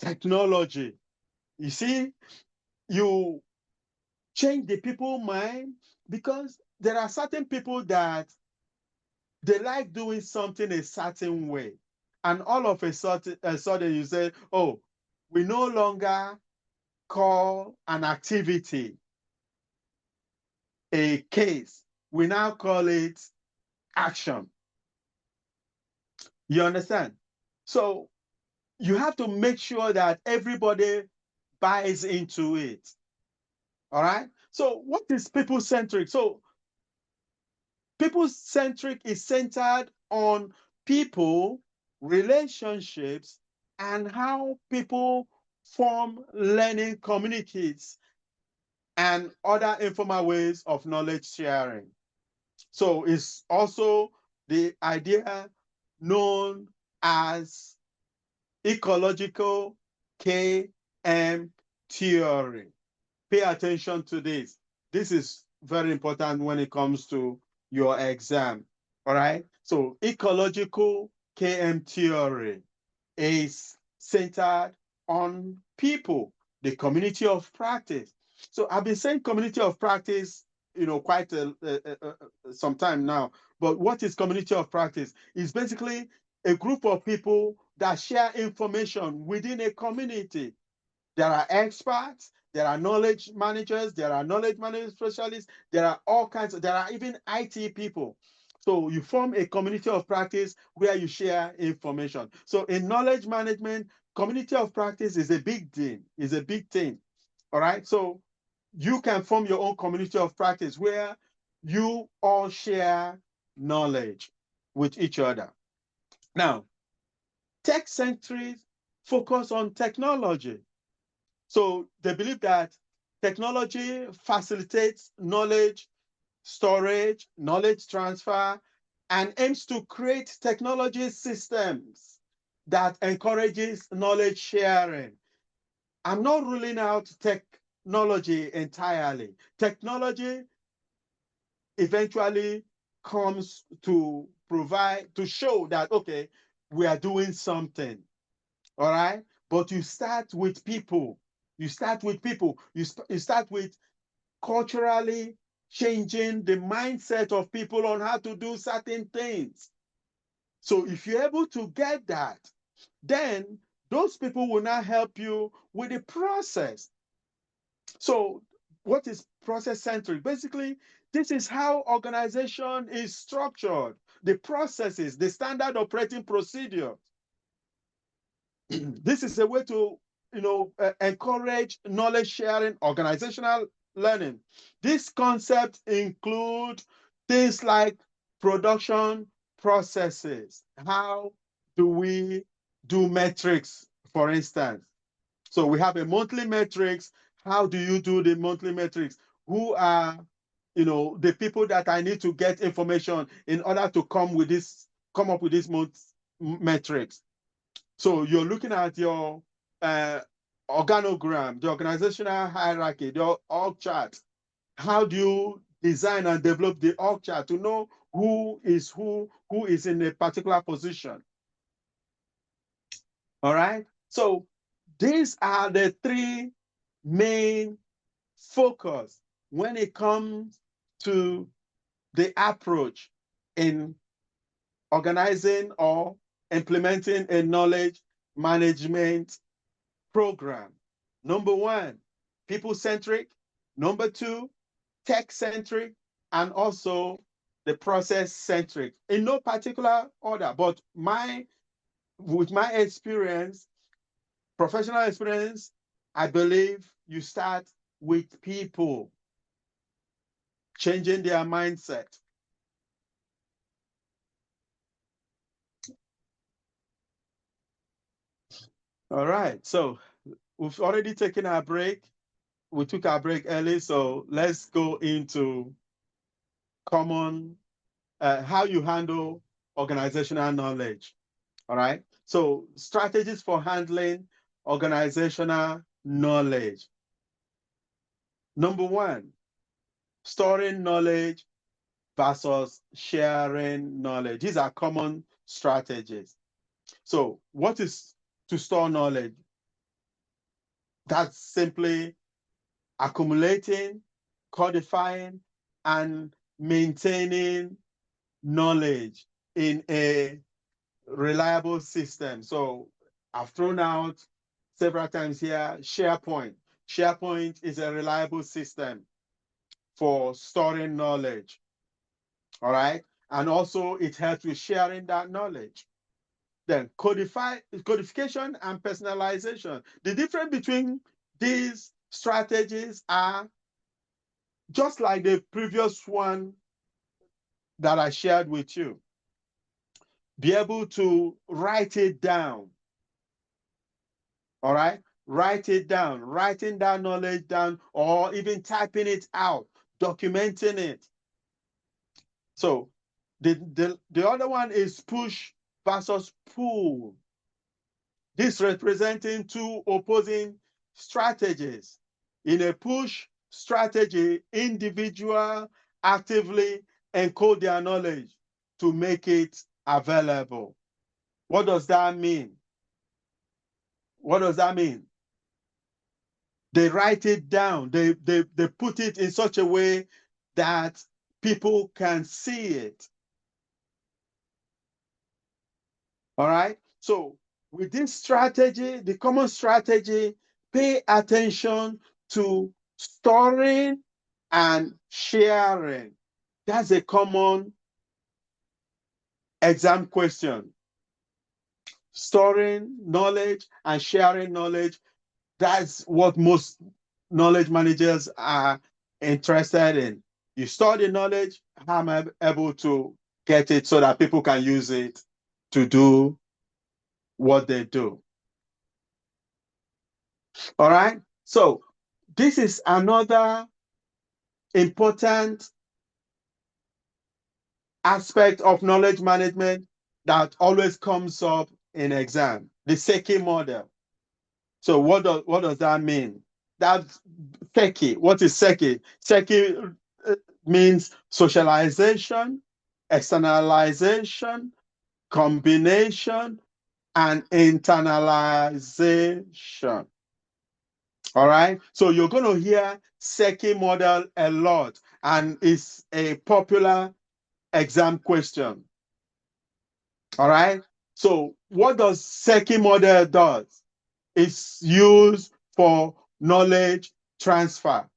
technology. You see, you change the people mind because there are certain people that they like doing something a certain way. And all of a sudden you say, oh, we no longer call an activity a case. We now call it action. You understand? So you have to make sure that everybody buys into it. All right. So what is people centric? So people centric is centered on people, relationships, and how people form learning communities and other informal ways of knowledge sharing. So it's also the idea known as ecological KM theory. Pay attention to this. This is very important when it comes to your exam. All right. So ecological KM theory is centered on people, the community of practice. So I've been saying community of practice, quite some time now. But what is community of practice? It's basically a group of people that share information within a community. There are experts, there are knowledge managers, there are knowledge management specialists, there are all kinds there are even IT people. So you form a community of practice where you share information. So in knowledge management, community of practice is a big thing, All right. So you can form your own community of practice where you all share knowledge with each other. Now, tech centuries focus on technology. So they believe that technology facilitates knowledge storage, knowledge transfer, and aims to create technology systems that encourages knowledge sharing. I'm not ruling out technology entirely. Technology eventually comes to show that, okay, we are doing something. All right. But you start with people. You start with people. You start with culturally changing the mindset of people on how to do certain things. So if you're able to get that, then those people will now help you with the process. So what is process centric? Basically, this is how organization is structured, the processes, the standard operating procedure. This is a way to encourage knowledge sharing, organizational learning. This concept include things like production processes. How do we do metrics, for instance? So we have a monthly metrics. How do you do the monthly metrics? Who are the people that I need to get information in order to come up with this month metrics? So you're looking at your organogram, the organizational hierarchy, the org chart. How do you design and develop the org chart to know who is in a particular position? All right. So these are the three main focus when it comes to the approach in organizing or implementing a knowledge management program. Number one, people-centric. Number two, tech-centric. And also the process-centric. In no particular order, but with my experience, professional experience, I believe you start with people, changing their mindset. All right, so we've already taken our break. We took our break early, so let's go into common, how you handle organizational knowledge. All right. So strategies for handling organizational knowledge. Number one, storing knowledge versus sharing knowledge. These are common strategies. So, what is to store knowledge? That's simply accumulating, codifying, and maintaining knowledge in a reliable system. So I've thrown out several times here SharePoint. SharePoint is a reliable system for storing knowledge. All right. And also it helps with sharing that knowledge. Then codification and personalization. The difference between these strategies are just like the previous one that I shared with you. Be able to write it down. All right? Write it down, writing that knowledge down, or even typing it out, documenting it. So the other one is push versus pull. This representing two opposing strategies. In a push strategy, individuals actively encode their knowledge to make it available. What does that mean? What does that mean? They write it down. They put it in such a way that people can see it. All right? So with this strategy, the common strategy, pay attention to storing and sharing. That's a common exam question. Storing knowledge and sharing knowledge. That's what most knowledge managers are interested in. You store the knowledge, how am I able to get it so that people can use it to do what they do? All right. So this is another important aspect of knowledge management that always comes up in exam, the Seki model. So what does that mean? That's Seki. What is Seki? Seki means socialization, externalization, combination, and internalization. All right. So you're going to hear Seki model a lot, and it's a popular exam question. All right. So what does Seki model does? It's used for knowledge transfer.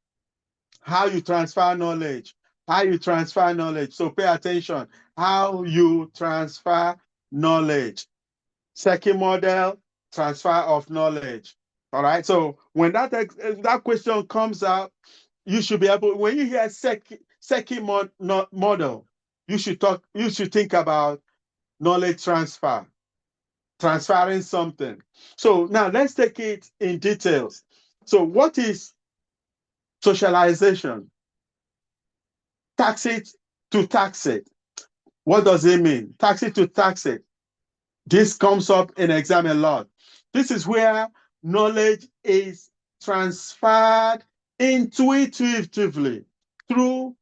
How you transfer knowledge. How you transfer knowledge. So pay attention. How you transfer knowledge. Second model, transfer of knowledge. All right. So when that question comes out, you should be able. When you hear second model, you should think about knowledge transfer, transferring something. So now let's take it in details. So what is socialization? Tax it to tax it. What does it mean? Tax it to tax it. This comes up in exam a lot. This is where knowledge is transferred intuitively through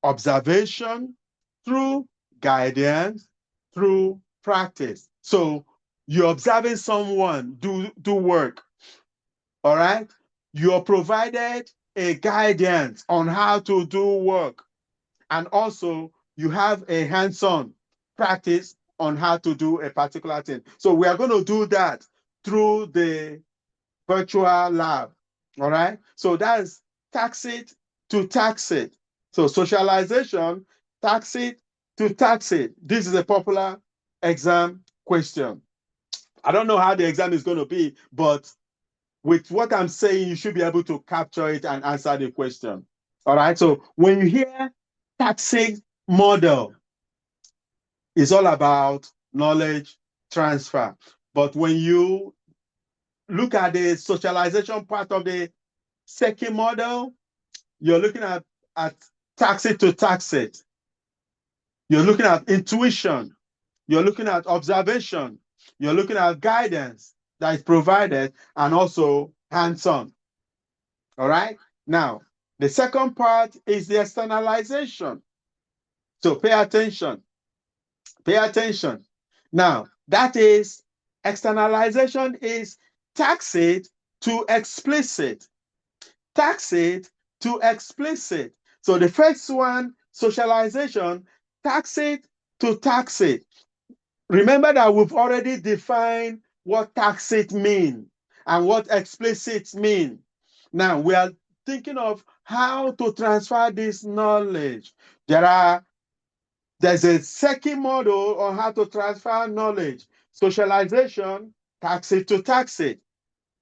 observation, through guidance, through practice. So you're observing someone do work, all right? You're provided a guidance on how to do work. And also you have a hands-on practice on how to do a particular thing. So we are going to do that through the virtual lab. All right. So that's tax it to tax it. So socialization, tax it to tax it. This is a popular exam question. I don't know how the exam is going to be, but with what I'm saying, you should be able to capture it and answer the question. All right. So when you hear taxing model, it's all about knowledge transfer. But when you look at the socialization part of the second model, you're looking at tax it to tax it. You're looking at intuition. You're looking at observation. You're looking at guidance. that is provided and also hands-on. All right. Now, the second part is the externalization. So pay attention. Pay attention. Now, that is externalization is tacit to explicit. Tacit to explicit. So the first one, socialization, tacit to tacit. Remember that we've already defined what tacit mean and what explicit mean. Now we are thinking of how to transfer this knowledge. There's a second model on how to transfer knowledge. Socialization, tacit to tacit,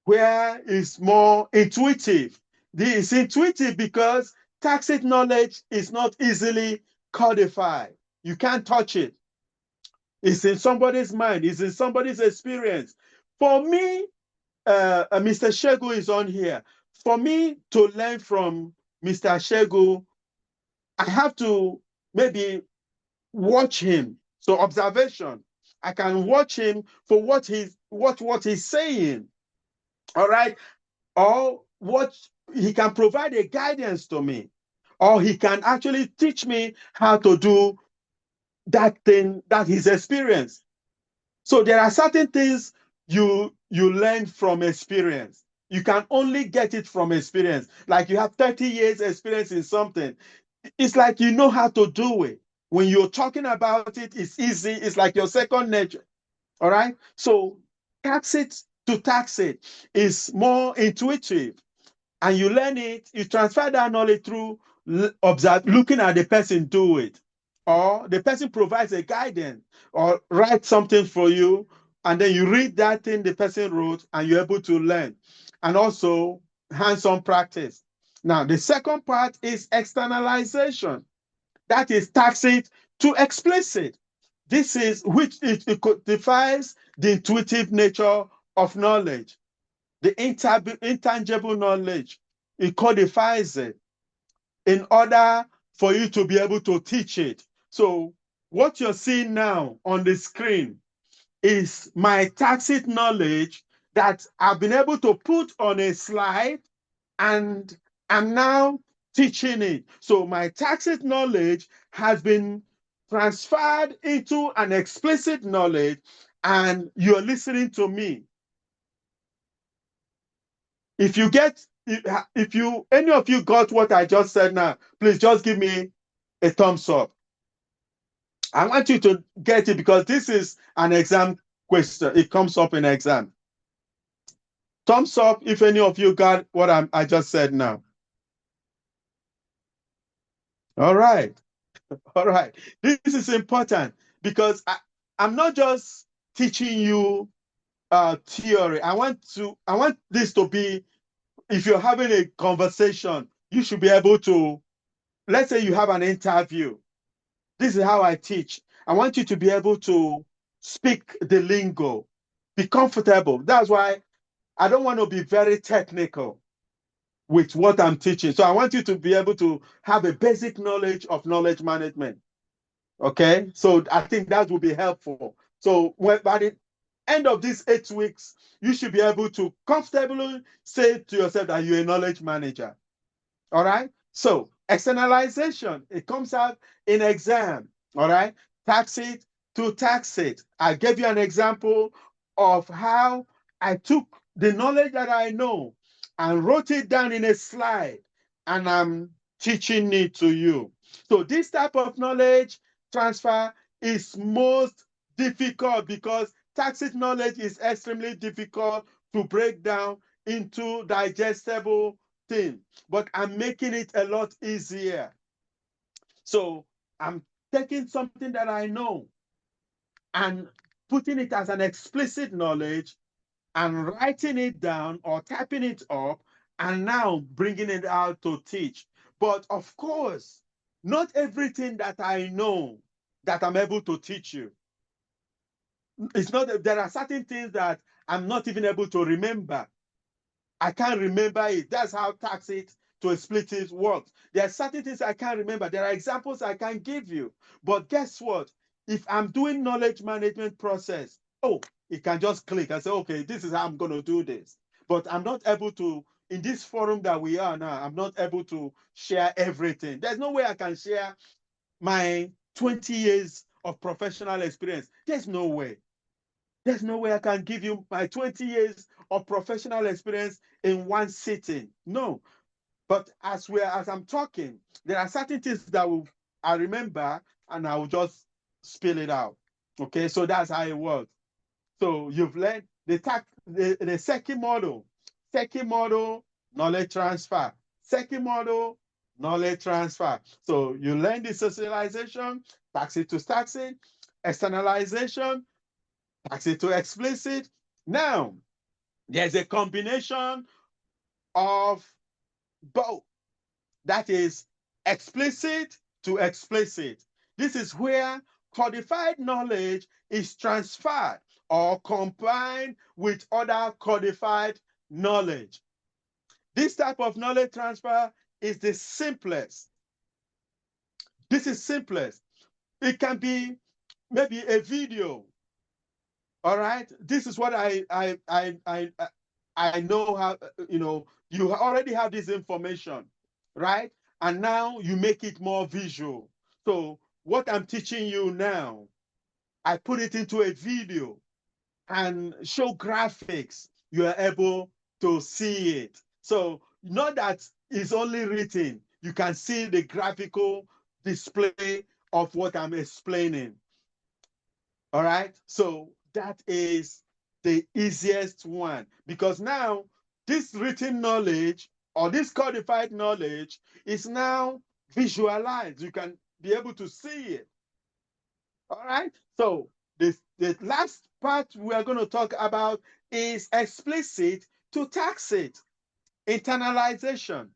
where it's more intuitive. This is intuitive because tacit knowledge is not easily codified. You can't touch it. It's in somebody's mind. It's in somebody's experience. For me, Mr. Shegu is on here. For me to learn from Mr. Shegu, I have to maybe watch him. So observation. I can watch him for what he's saying. All right. Or what he can provide a guidance to me. Or he can actually teach me how to do that thing that he's experienced. So there are certain things you learn from experience. You can only get it from experience. Like you have 30 years experience in something. It's like you know how to do it. When you're talking about it, it's easy. It's like your second nature. All right. So tacit to tacit is more intuitive, and you learn it. You transfer that knowledge through looking at the person do it, or the person provides a guidance or write something for you, and then you read that thing the person wrote, and you're able to learn, and also hands-on practice. Now, the second part is externalization. That is tacit to explicit. This is which it defines the intuitive nature of knowledge, the intangible knowledge. It codifies it in order for you to be able to teach it. So what you're seeing now on the screen is my tacit knowledge that I've been able to put on a slide, and I'm now teaching it. So my tacit knowledge has been transferred into an explicit knowledge, and you're listening to me. If you get, if you, any of you got what I just said now, please just give me a thumbs up. I want you to get it because this is an exam question. It comes up in exam. Thumbs up if any of you got what I just said now. All right. All right. This is important because I'm not just teaching you theory. I want this to be, if you're having a conversation, you should be able to, let's say you have an interview. This is how I teach. I want you to be able to speak the lingo, be comfortable. That's why I don't want to be very technical with what I'm teaching. So I want you to be able to have a basic knowledge of knowledge management. Okay, so I think that will be helpful. So by the end of these 8 weeks, you should be able to comfortably say to yourself that you're a knowledge manager. All right. So externalization, it comes out in exam. All right. Tacit to tacit. I gave you an example of how I took the knowledge that I know and wrote it down in a slide, and I'm teaching it to you. So this type of knowledge transfer is most difficult because tacit knowledge is extremely difficult to break down into digestible thing, but I'm making it a lot easier. So I'm taking something that I know and putting it as an explicit knowledge and writing it down or typing it up and now bringing it out to teach. But of course, not everything that I know that I'm able to teach you. It's not, there are certain things that I'm not even able to remember. I can't remember it. That's how tacit to explicit works. There are certain things I can't remember. There are examples I can give you. But guess what? If I'm doing knowledge management process, oh, it can just click and say, okay, this is how I'm going to do this. But I'm not able to, in this forum that we are now, I'm not able to share everything. There's no way I can share my 20 years of professional experience. There's no way. There's no way I can give you my 20 years of professional experience in one sitting. No. But as I'm talking, there are certain things that I remember and I will just spill it out. Okay, so that's how it works. So you've learned the second model. Second model, knowledge transfer. Second model, knowledge transfer. So you learn the socialization, tacit to tacit, externalization, tacit to explicit. Now, there's a combination of both. That is explicit to explicit. This is where codified knowledge is transferred or combined with other codified knowledge. This type of knowledge transfer is the simplest. This is simplest. It can be maybe a video. All right. This is what I know how, you already have this information, right? And now you make it more visual. So what I'm teaching you now, I put it into a video and show graphics. You are able to see it. So not that it's only written, you can see the graphical display of what I'm explaining. All right. So that is the easiest one, because now this written knowledge or this codified knowledge is now visualized. You can be able to see it. All right. So the last part we are going to talk about is explicit to tacit, internalization.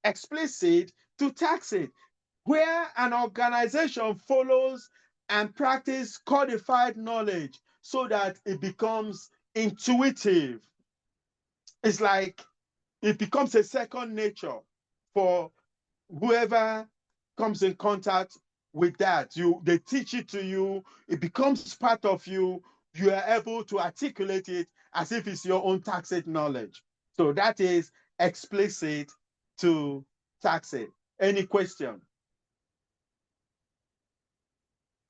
Explicit to tacit, where an organization follows and practices codified knowledge so that it becomes intuitive. It's like it becomes a second nature for whoever comes in contact with that. They teach it to you, it becomes part of you. You are able to articulate it as if it's your own tacit knowledge. So that is explicit to tacit. Any question?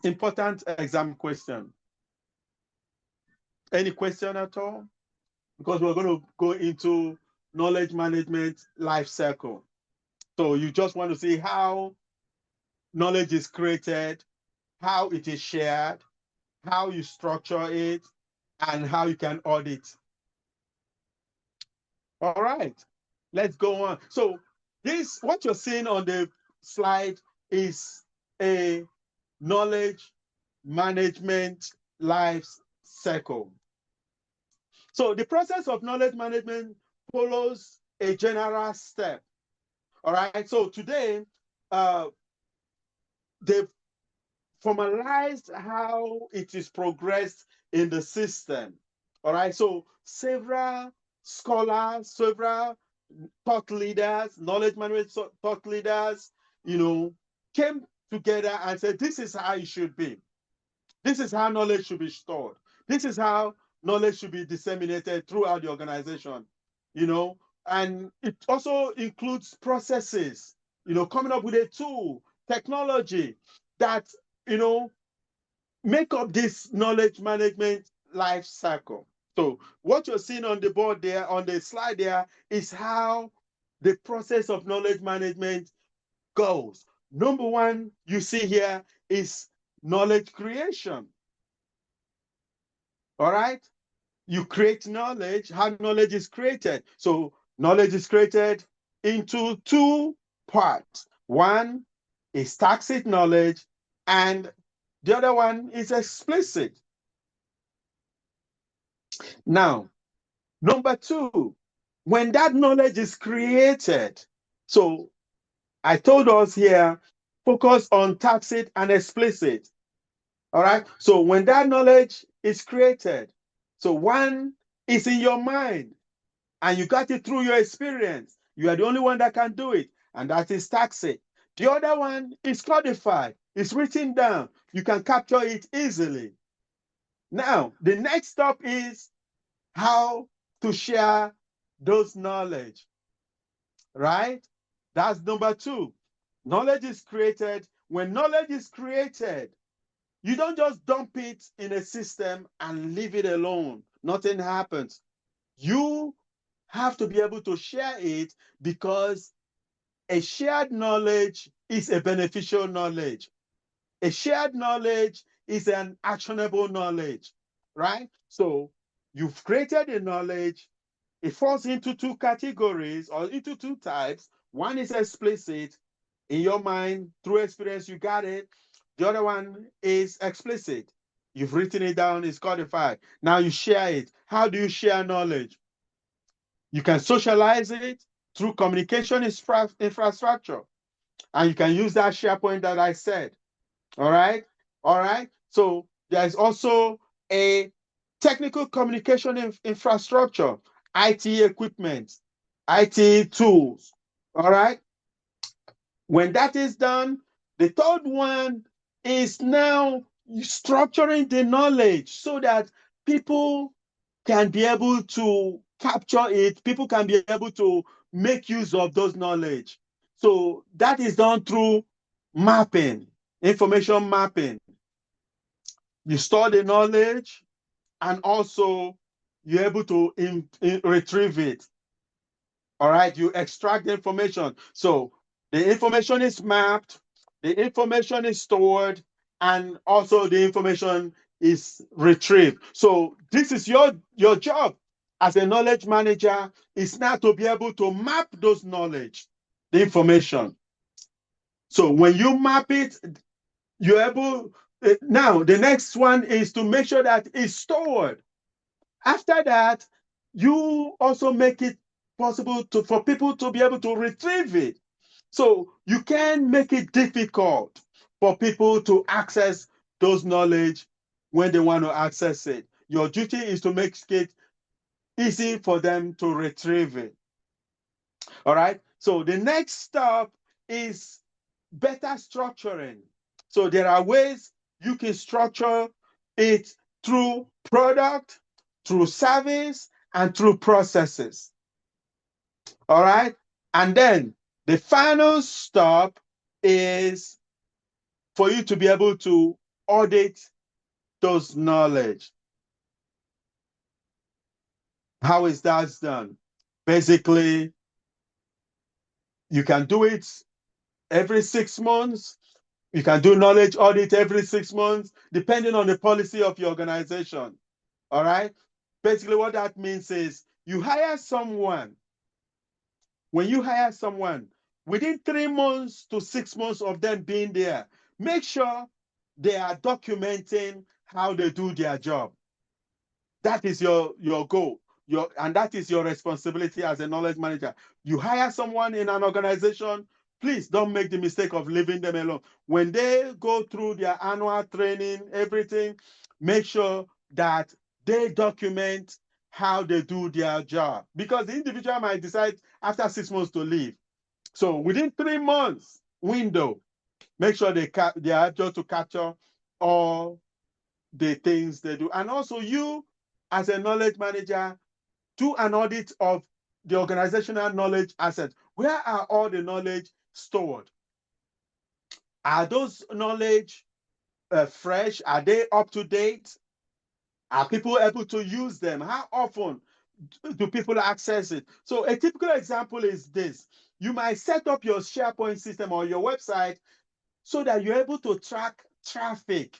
Important exam question. Any question at all? Because we're going to go into knowledge management life cycle. So you just want to see how knowledge is created, how it is shared, how you structure it, and how you can audit. All right, let's go on. So what you're seeing on the slide is a knowledge management life cycle. So the process of knowledge management follows a general step. All right. So today, they've formalized how it is progressed in the system. All right. So several scholars, several thought leaders, knowledge management thought leaders, came together and said, this is how it should be. This is how knowledge should be stored. This is how knowledge should be disseminated throughout the organization, and it also includes processes, coming up with a tool, technology that, make up this knowledge management life cycle. So what you're seeing on the board there, on the slide there, is how the process of knowledge management goes. Number one you see here is knowledge creation. All right? You create knowledge, how knowledge is created. So knowledge is created into two parts. One is tacit knowledge, and the other one is explicit. Now, number two, when that knowledge is created, so I told us here, focus on tacit and explicit. All right. So when that knowledge is created, so one is in your mind and you got it through your experience. You are the only one that can do it, and that is tacit. The other one is codified, it's written down. You can capture it easily. Now, the next step is how to share those knowledge, right? That's number two. Knowledge is created. When knowledge is created, you don't just dump it in a system and leave it alone. Nothing happens. You have to be able to share it because a shared knowledge is a beneficial knowledge. A shared knowledge is an actionable knowledge, right? So you've created a knowledge. It falls into two categories or into two types. One is explicit in your mind, through experience, you got it. The other one is explicit. You've written it down, it's codified. Now you share it. How do you share knowledge? You can socialize it through communication infrastructure. And you can use that SharePoint that I said. All right. All right. So there's also a technical communication infrastructure, IT equipment, IT tools. All right. When that is done, the third one is now structuring the knowledge so that people can be able to capture it, people can be able to make use of those knowledge. So that is done through mapping, information mapping. You store the knowledge and also you're able to retrieve it. All right, you extract the information. So the information is mapped, the information is stored, and also the information is retrieved. So this is your job as a knowledge manager is now to be able to map those knowledge, the information. So when you map it, you're able, now the next one is to make sure that it's stored. After that, you also make it possible for people to be able to retrieve it. So you can make it difficult for people to access those knowledge when they want to access it. Your duty is to make it easy for them to retrieve it. All right. So the next step is better structuring. So there are ways you can structure it through product, through service, and through processes. All right. And then the final step is for you to be able to audit those knowledge. How is that done? Basically, you can do it every 6 months. You can do knowledge audit every 6 months, depending on the policy of your organization. All right. Basically, what that means is you hire someone. When you hire someone, within 3 months to 6 months of them being there, make sure they are documenting how they do their job. That is your goal. And that is your responsibility as a knowledge manager. You hire someone in an organization, please don't make the mistake of leaving them alone. When they go through their annual training, everything, make sure that they document how they do their job. Because the individual might decide after 6 months to leave. So within 3 months window, make sure they are able to capture all the things they do. And also you, as a knowledge manager, do an audit of the organizational knowledge assets. Where are all the knowledge stored? Are those knowledge fresh? Are they up to date? Are people able to use them? How often do people access it? So a typical example is this. You might set up your SharePoint system or your website so that you're able to track traffic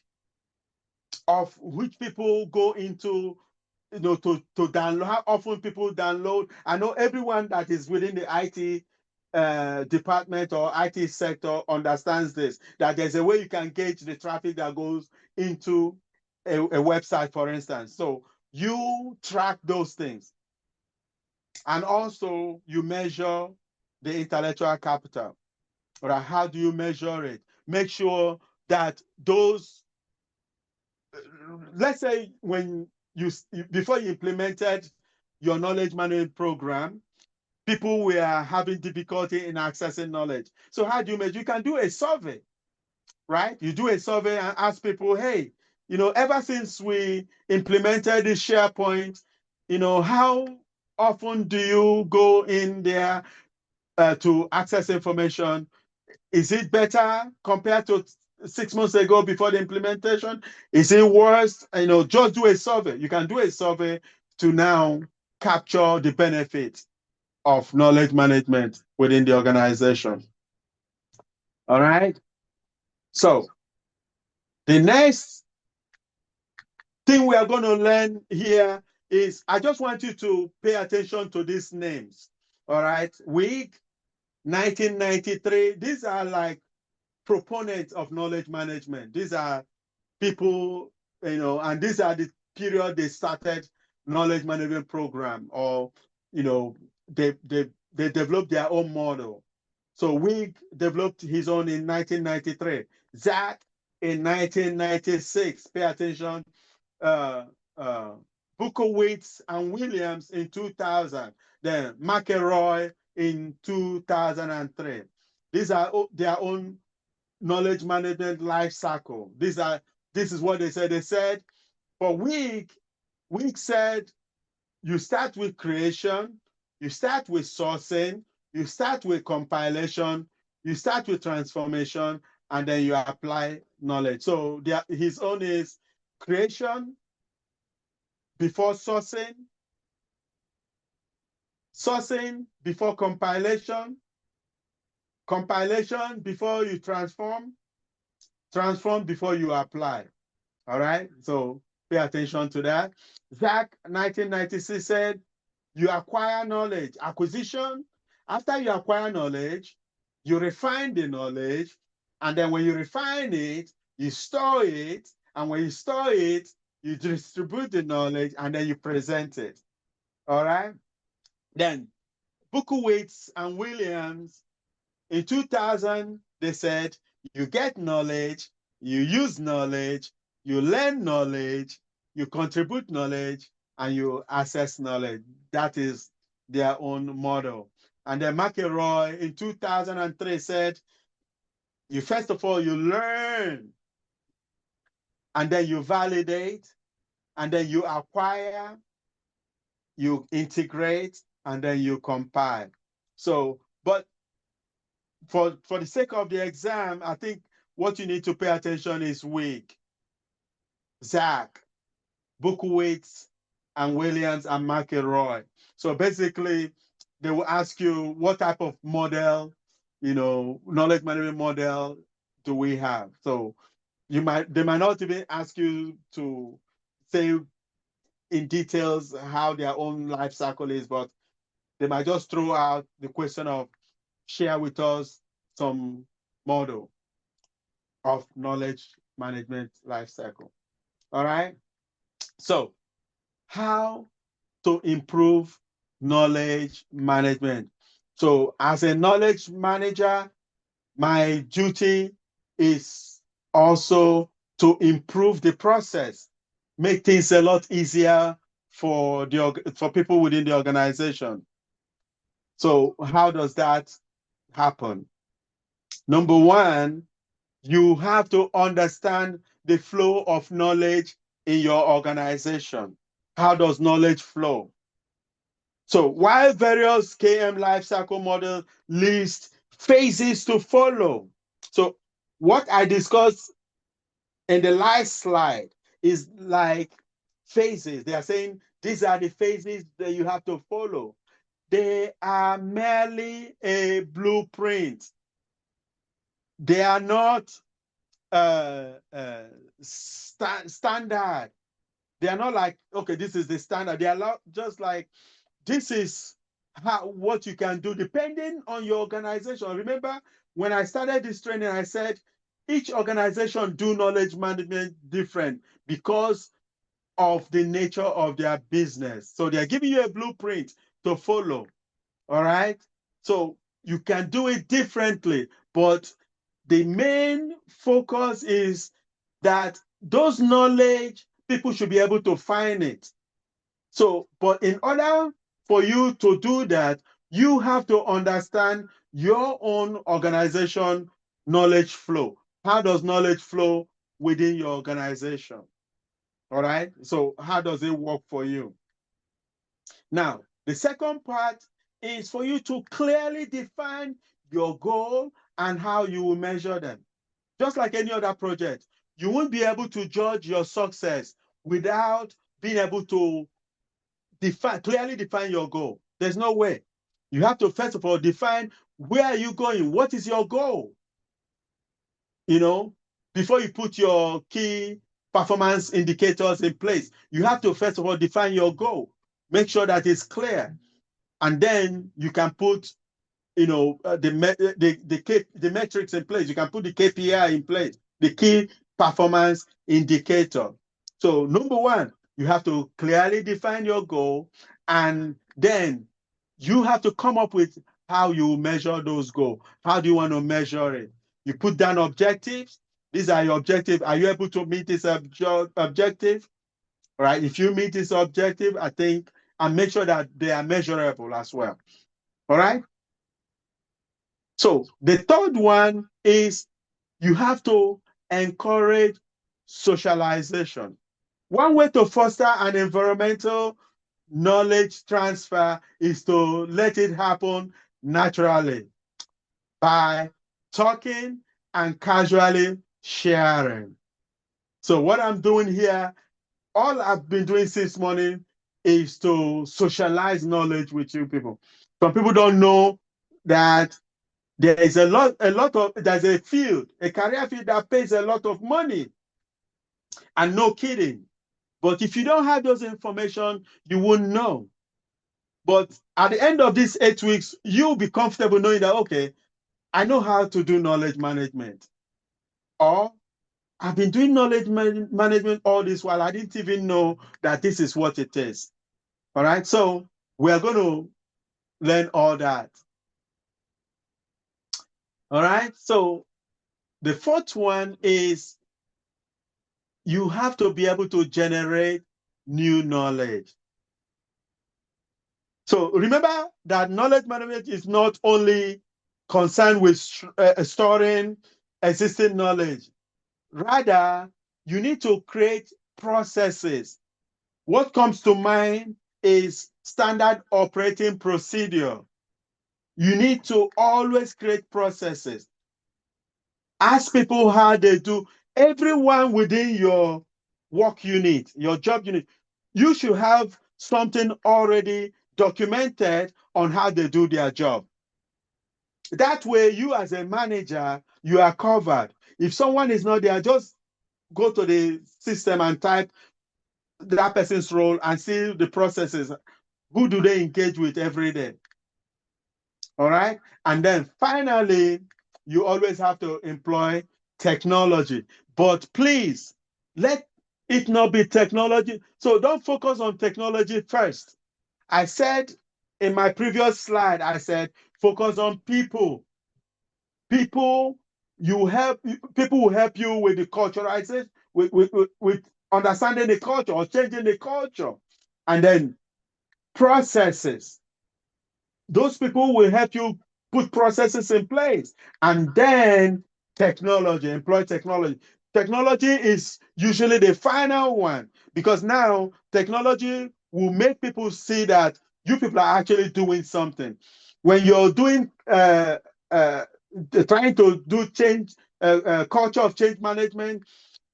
of which people go into, to download, how often people download. I know everyone that is within the IT department or IT sector understands this, that there's a way you can gauge the traffic that goes into a website, for instance. So you track those things. And also you measure the intellectual capital. All right, how do you measure it? Make sure that those, let's say when you before you implemented your knowledge management program, people were having difficulty in accessing knowledge. So how do you measure? You can do a survey, right? You do a survey and ask people, hey, ever since we implemented the SharePoint, how often do you go in there to access information? Is it better compared to 6 months ago before the implementation? Is it worse? Just do a survey. You can do a survey to now capture the benefits of knowledge management within the organization. All right. So the next thing we are going to learn here is, I just want you to pay attention to these names. All right. Week 1993. These are like proponents of knowledge management. These are people, and these are the period they started knowledge management program, or, they developed their own model. So Wig developed his own in 1993. Zach in 1996. Pay attention. Uh, uh, Bukowitz and Williams in 2000. Then McElroy in 2003. These are their own knowledge management life cycle. This is what they said. They said for Wig said, you start with creation, you start with sourcing, you start with compilation, you start with transformation, and then you apply knowledge. So his own is creation before sourcing, sourcing before compilation, compilation before you transform, transform before you apply. All right, so pay attention to that. Zach, 1996, said, you acquire knowledge, acquisition. After you acquire knowledge, you refine the knowledge. And then when you refine it, you store it. And when you store it, you distribute the knowledge and then you present it. All right. Then Bukowitz and Williams, in 2000, they said, you get knowledge, you use knowledge, you learn knowledge, you contribute knowledge, and you access knowledge. That is their own model. And then McElroy in 2003 said, you first of all, you learn, and then you validate, and then you acquire, you integrate, and then you compile. So, but for the sake of the exam, I think what you need to pay attention is Wig, Zach, Bukowitz, and Williams, and McElroy. So basically, they will ask you what type of model, knowledge management model do we have? So they might not even ask you to say in details how their own life cycle is, but they might just throw out the question of, share with us some model of knowledge management life cycle. All right. So how to improve knowledge management? So as a knowledge manager, my duty is also to improve the process, make things a lot easier for people within the organization. So how does that happen? Number one, you have to understand the flow of knowledge in your organization. How does knowledge flow? So while various KM lifecycle models list phases to follow, so what I discussed in the last slide is like phases. They are saying these are the phases that you have to follow. They are merely a blueprint. They are not standard. They are not like, okay, this is the standard. They are just like, this is what you can do depending on your organization. Remember, when I started this training, I said each organization do knowledge management different because of the nature of their business. So they're giving you a blueprint to follow. All right. So you can do it differently, but the main focus is that those knowledge, people should be able to find it. So, but in order for you to do that, you have to understand your own organization knowledge flow. How does knowledge flow within your organization? All right. So how does it work for you? Now, the second part is for you to clearly define your goal and how you will measure them. Just like any other project, you won't be able to judge your success without being able to clearly define your goal. There's no way. You have to first of all define where are you going? What is your goal? You know, before you put your key performance indicators in place, you have to first of all define your goal. Make sure that it's clear. And then you can put, the metrics in place. You can put the KPI in place, the key performance indicator. So number one, you have to clearly define your goal, and then you have to come up with how you measure those goals. How do you want to measure it? You put down objectives. These are your objectives. Are you able to meet this objective? Right? If you meet this objective, I think, and make sure that they are measurable as well. All right? So the third one is you have to encourage socialization. One way to foster an environmental knowledge transfer is to let it happen naturally by talking and casually sharing. So what I'm doing here, all I've been doing since morning is to socialize knowledge with you people. Some people don't know that there is there's a field, a career field that pays a lot of money, and no kidding. But if you don't have those information, you won't know. But at the end of these 8 weeks, you'll be comfortable knowing that, okay, I know how to do knowledge management. Or I've been doing knowledge management all this while. I didn't even know that this is what it is. All right. So we're going to learn all that. All right. So the fourth one is you have to be able to generate new knowledge. So remember that knowledge management is not only concerned with storing existing knowledge. Rather, you need to create processes. What comes to mind is standard operating procedure. You need to always create processes. Ask people how they do. Everyone within your work unit, your job unit, you should have something already documented on how they do their job. That way, you as a manager, you are covered. If someone is not there, just go to the system and type that person's role and see the processes. Who do they engage with every day? All right. And then finally, you always have to employ technology. But please, let it not be technology. So don't focus on technology first. I said in my previous slide, I said, focus on people. People, people will help you with the culturalization, with understanding the culture or changing the culture. And then processes. Those people will help you put processes in place. And then technology, employ technology. Technology is usually the final one because now technology will make people see that you people are actually doing something. When you're doing trying to do change, culture of change management,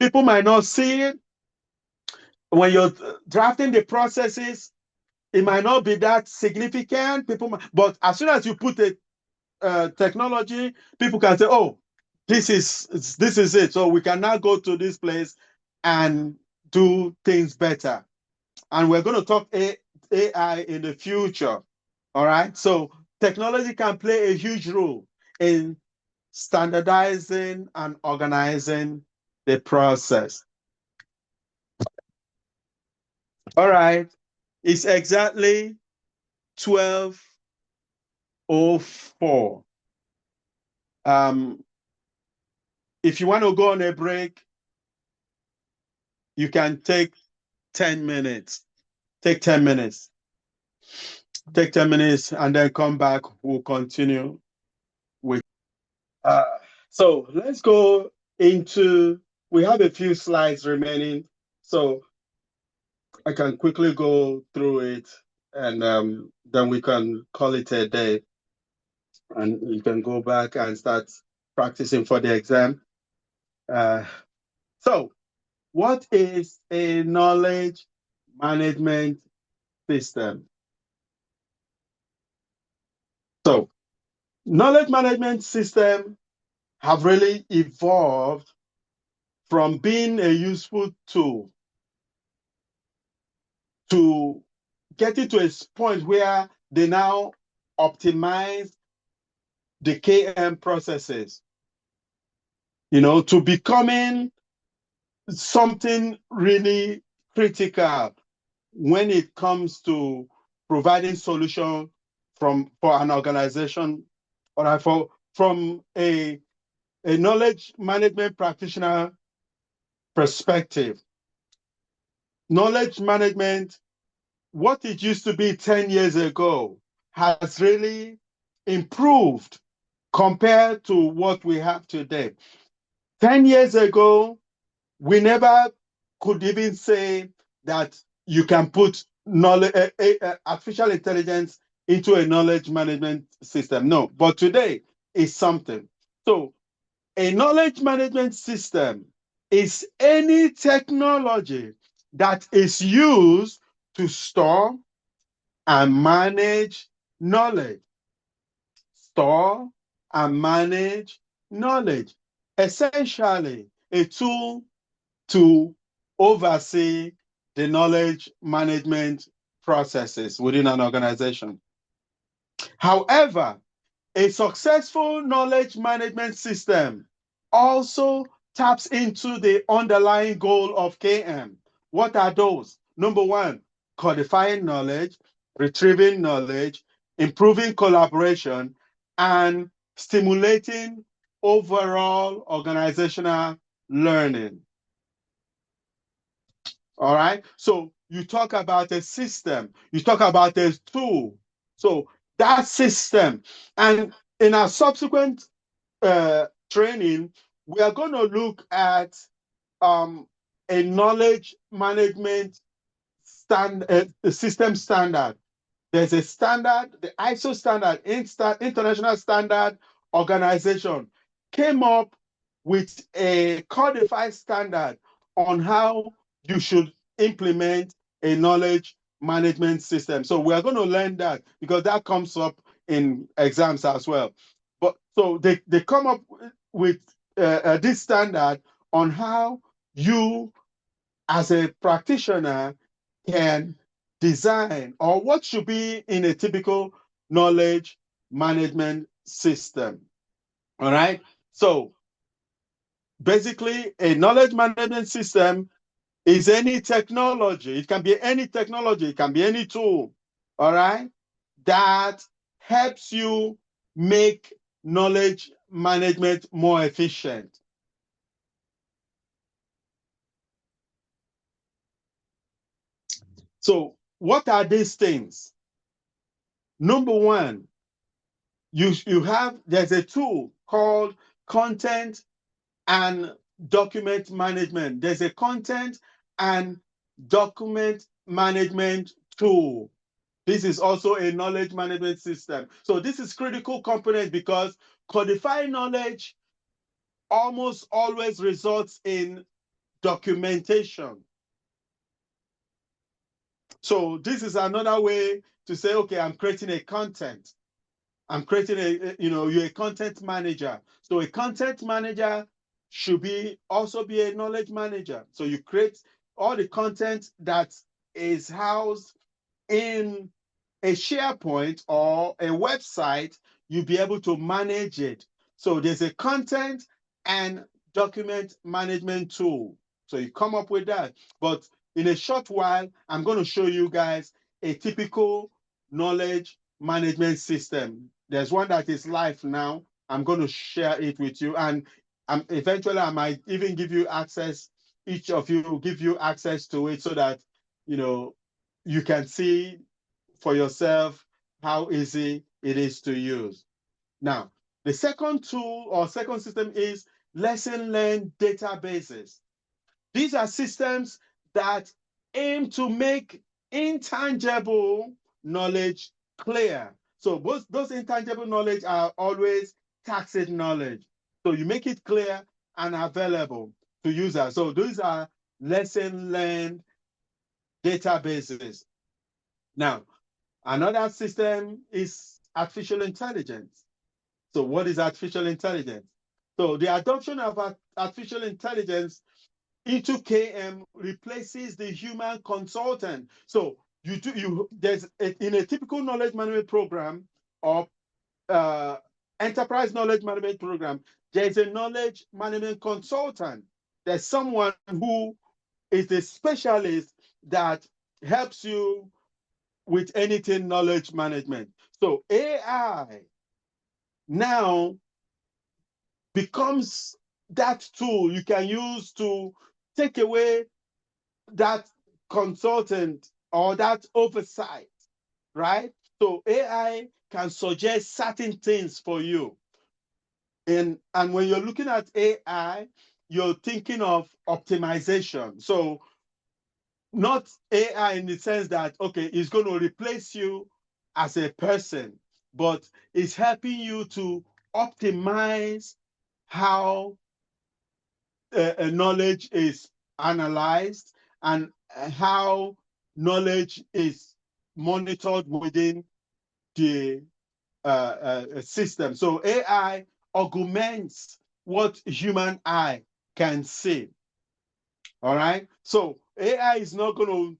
people might not see it. When you're drafting the processes, it might not be that significant. But as soon as you put a technology, people can say, "Oh, this is it." So we can now go to this place and do things better. And we're going to talk AI in the future. All right. So technology can play a huge role in standardizing and organizing the process. All right. It's exactly 12:04. If you want to go on a break, you can take 10 minutes. Take 10 minutes. Take 10 minutes and then come back. We'll continue with. Uh, so let's go into, we have a few slides remaining. So I can quickly go through it, and then we can call it a day, and you can go back and start practicing for the exam. Uh, so, what is a knowledge management system? So, knowledge management system have really evolved from being a useful tool to getting to a point where they now optimize the KM processes, to becoming something really critical when it comes to providing solution for an organization, or from a knowledge management practitioner perspective. Knowledge management, what it used to be 10 years ago, has really improved compared to what we have today. 10 years ago, we never could even say that you can put knowledge, artificial intelligence into a knowledge management system. No, but today is something. So a knowledge management system is any technology that is used to store and manage knowledge. Store and manage knowledge. Essentially, a tool to oversee the knowledge management processes within an organization. However, a successful knowledge management system also taps into the underlying goal of KM. What are those? Number one, codifying knowledge, retrieving knowledge, improving collaboration, and stimulating overall organizational learning. All right. So you talk about a system, you talk about a tool. So that system, and in our subsequent training, we are going to look at a knowledge management system standard. There's a standard, the ISO standard, International Standard Organization, came up with a codified standard on how you should implement a knowledge management system. So we are going to learn that because that comes up in exams as well. But so they come up with this standard on how you, as a practitioner, can design, or what should be in a typical knowledge management system. All right. So basically, a knowledge management system is any technology. It can be any technology, it can be any tool, all right, that helps you make knowledge management more efficient. So, what are these things? Number one, there's a tool called content and document management. There's a content and document management tool. This is also a knowledge management system. So this is critical component because codifying knowledge almost always results in documentation. So this is another way to say, okay, I'm creating a content. I'm creating you're a content manager. So a content manager should also be a knowledge manager. So you create all the content that is housed in a SharePoint or a website, you'll be able to manage it. So there's a content and document management tool. So you come up with that. But in a short while, I'm going to show you guys a typical knowledge management system. There's one that is live now. I'm going to share it with you. And eventually, I might even give you access. Each of you will give you access to it so that, you can see for yourself how easy it is to use. Now, the second tool or second system is lesson learned databases. These are systems that aim to make intangible knowledge clear. So those intangible knowledge are always tacit knowledge. So you make it clear and available to users. So these are lesson learned databases. Now, another system is artificial intelligence. So what is artificial intelligence? So the adoption of artificial intelligence into KM replaces the human consultant. So in a typical knowledge management program or enterprise knowledge management program, there's a knowledge management consultant. There's someone who is the specialist that helps you with anything knowledge management. So AI now becomes that tool you can use to take away that consultant or that oversight, right? So AI can suggest certain things for you. And when you're looking at AI, you're thinking of optimization. So not AI in the sense that, okay, it's going to replace you as a person, but it's helping you to optimize how knowledge is analyzed and how knowledge is monitored within the system. So AI augments what human eye can see. All right. So AI is not going to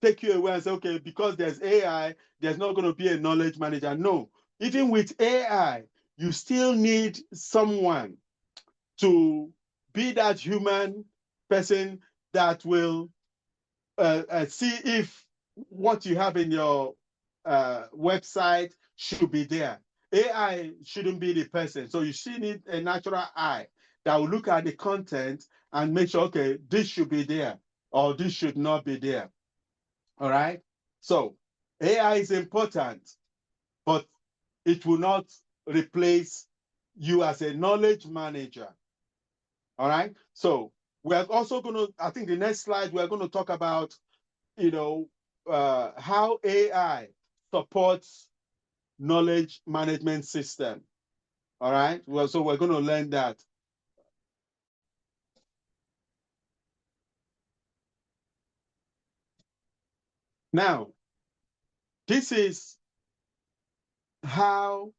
take you away and say, okay, because there's AI, there's not going to be a knowledge manager. No. Even with AI, you still need someone to be that human person that will see if what you have in your website should be there. AI shouldn't be the person. So you still need a natural eye that will look at the content and make sure, okay, this should be there or this should not be there. All right. So AI is important, but it will not replace you as a knowledge manager. All right. So we're also going to, I think the next slide, we're going to talk about, how AI supports knowledge management system. All right. Well, so we're going to learn that. Now, this is how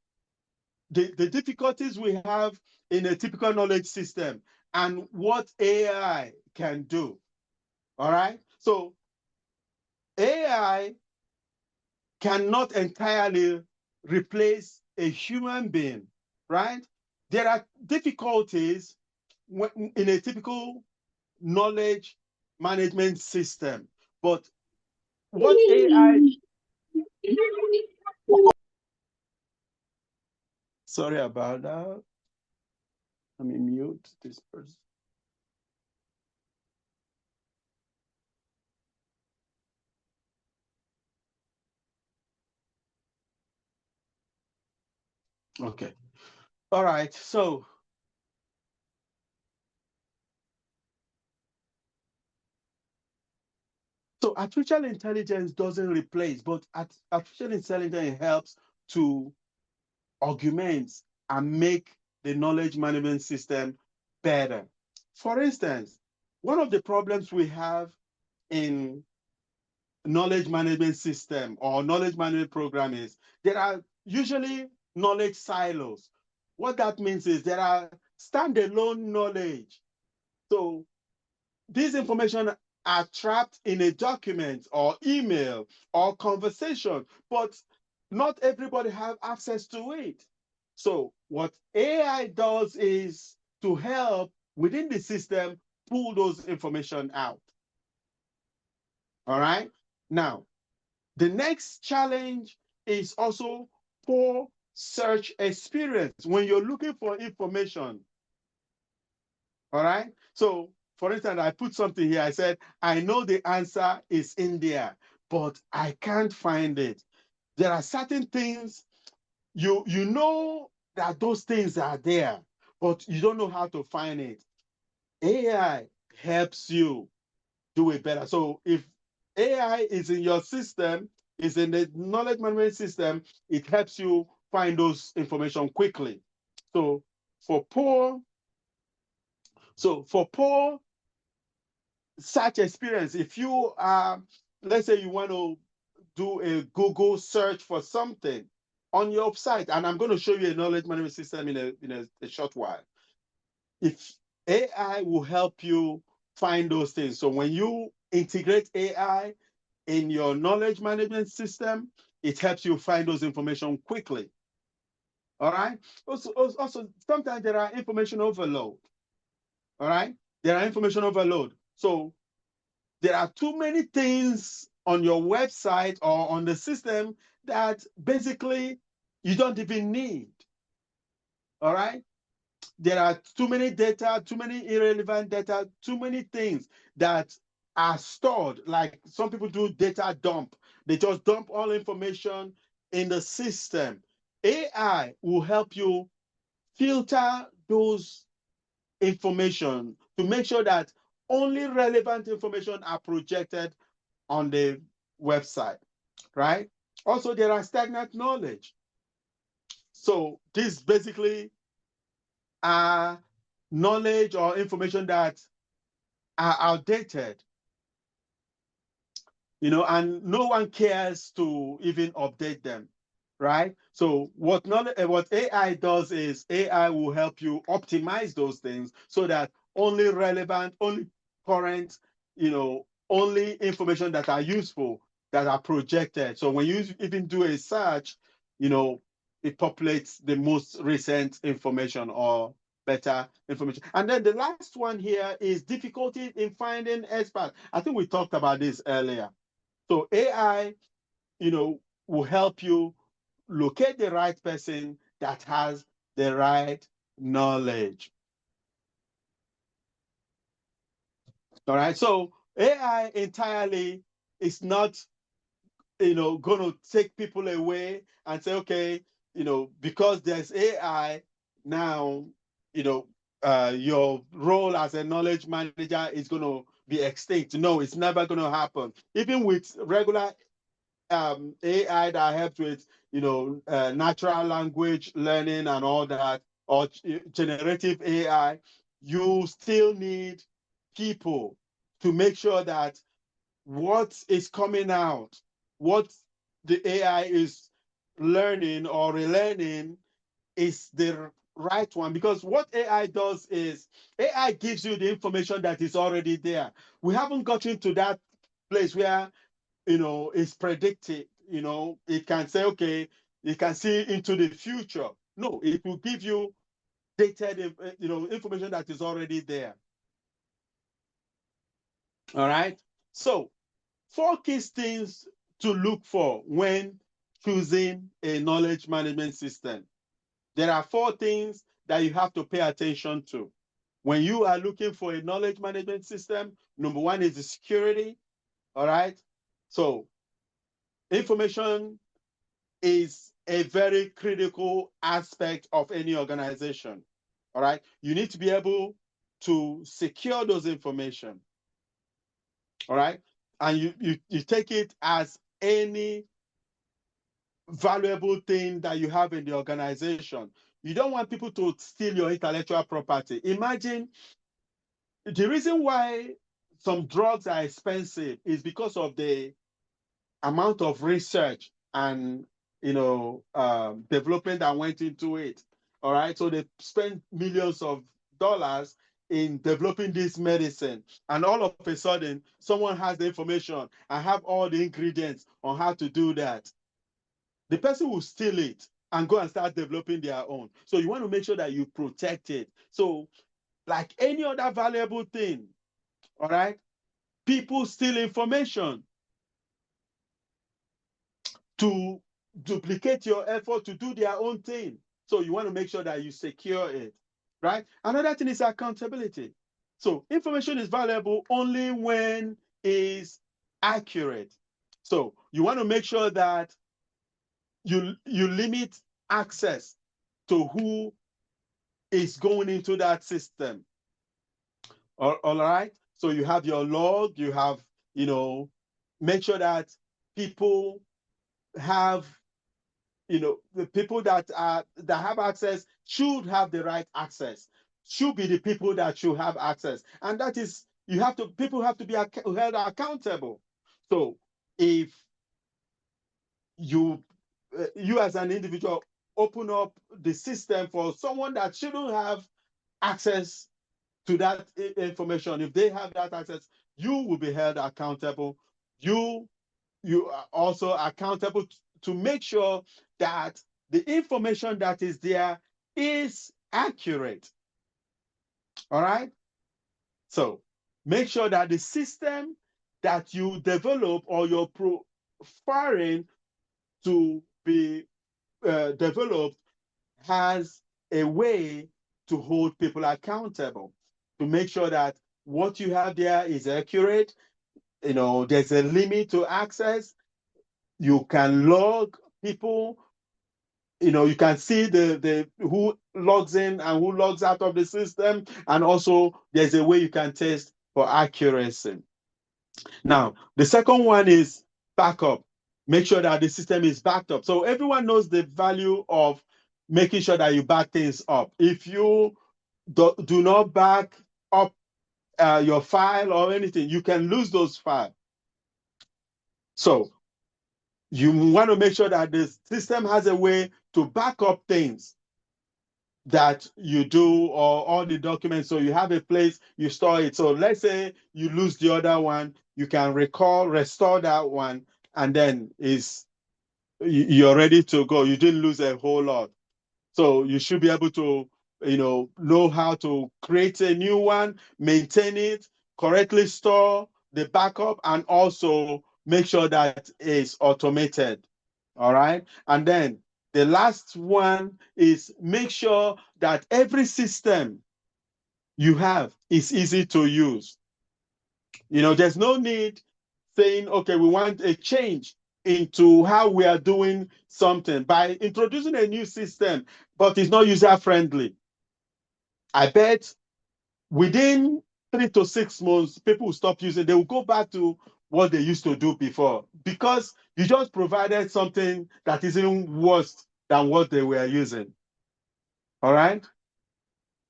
the difficulties we have in a typical knowledge system and what AI can do. All right. So AI cannot entirely replace a human being, right? There are difficulties in a typical knowledge management system, but what AI, sorry about that. Let me mute this person. Okay. All right. So artificial intelligence doesn't replace, but artificial intelligence helps to augment and make the knowledge management system better. For instance, one of the problems we have in knowledge management system or knowledge management program is there are usually knowledge silos. What that means is there are standalone knowledge. So these information are trapped in a document or email or conversation, but not everybody have access to it. So what AI does is to help within the system pull those information out. All right. Now, the next challenge is also poor search experience when you're looking for information. All right. So, for instance, I put something here. I said, I know the answer is in there, but I can't find it. There are certain things you know that those things are there, but you don't know how to find it. AI helps you do it better. So if AI is in your system, is in the knowledge management system, it helps you find those information quickly. So for poor, for poor search experience, if you let's say you want to do a Google search for something on your site, and I'm going to show you a knowledge management system in a short while. If AI will help you find those things. So when you integrate AI in your knowledge management system, it helps you find those information quickly. All right. Also, sometimes there are information overload. All right. There are information overload. So there are too many things on your website or on the system that basically you don't even need. All right. There are too many data, too many irrelevant data, too many things that are stored. Like some people do data dump, they just dump all information in the system. AI will help you filter those information to make sure that only relevant information are projected on the website, right? Also, there are stagnant knowledge. So this basically are knowledge or information that are outdated, and no one cares to even update them, right? So what AI does is AI will help you optimize those things so that only relevant, only current, only information that are useful, that are projected. So when you even do a search, you know, it populates the most recent information or better information. And then the last one here is difficulty in finding experts. I think we talked about this earlier. So AI, will help you locate the right person that has the right knowledge. All right. So AI entirely is not, going to take people away and say, okay, because there's AI now, your role as a knowledge manager is going to be extinct. No, it's never going to happen. Even with regular AI that helps with natural language learning and all that, or generative AI, you still need people to make sure that what is coming out, what the AI is learning or relearning, is the right one. Because what AI does is AI gives you the information that is already there. We haven't gotten to that place where it's predicted. It can say, okay, it can see into the future. No, it will give you dated, information that is already there. All right. So 4 key things to look for when choosing a knowledge management system. There are 4 things that you have to pay attention to when you are looking for a knowledge management system. Number one is the security. All right. So information is a very critical aspect of any organization. All right. You need to be able to secure those information. All right. And you take it as any valuable thing that you have in the organization. You don't want people to steal your intellectual property. Imagine the reason why some drugs are expensive is because of the amount of research and development that went into it. All right, so they spent millions of dollars in developing this medicine, and all of a sudden someone has the information and have all the ingredients on how to do that. The person will steal it and go and start developing their own. So you want to make sure that you protect it. So like any other valuable thing, all right, people steal information to duplicate your effort to do their own thing. So you want to make sure that you secure it, right? Another thing is accountability. So information is valuable only when it's accurate. So you want to make sure that you limit access to who is going into that system. All right. So you have your log, you have, make sure that people have, the people that have access should have the right access, should be the people that should have access. And that is, people have to be held accountable. So if you as an individual open up the system for someone that shouldn't have access to that information, if they have that access, you will be held accountable. You are also accountable to make sure that the information that is there is accurate. All right. So make sure that the system that you develop or you're preferring to be developed has a way to hold people accountable, to make sure that what you have there is accurate. There's a limit to access. You can log people. You can see the who logs in and who logs out of the system, and also there's a way you can test for accuracy. Now, the second one is backup. Make sure that the system is backed up. So everyone knows the value of making sure that you back things up. If you do not back up your file or anything, you can lose those files. So you want to make sure that the system has a way to back up things that you do, or all the documents, so you have a place you store it. So let's say you lose the other one, you can restore that one, and then you're ready to go. You didn't lose a whole lot. So you should be able to know how to create a new one, maintain it, correctly store the backup, and also make sure that it's automated. All right. And then the last one is make sure that every system you have is easy to use. There's no need saying, okay, we want a change into how we are doing something by introducing a new system, but it's not user friendly. I bet within 3 to 6 months, people will stop using. They will go back to what they used to do before, because you just provided something that is even worse than what they were using. All right.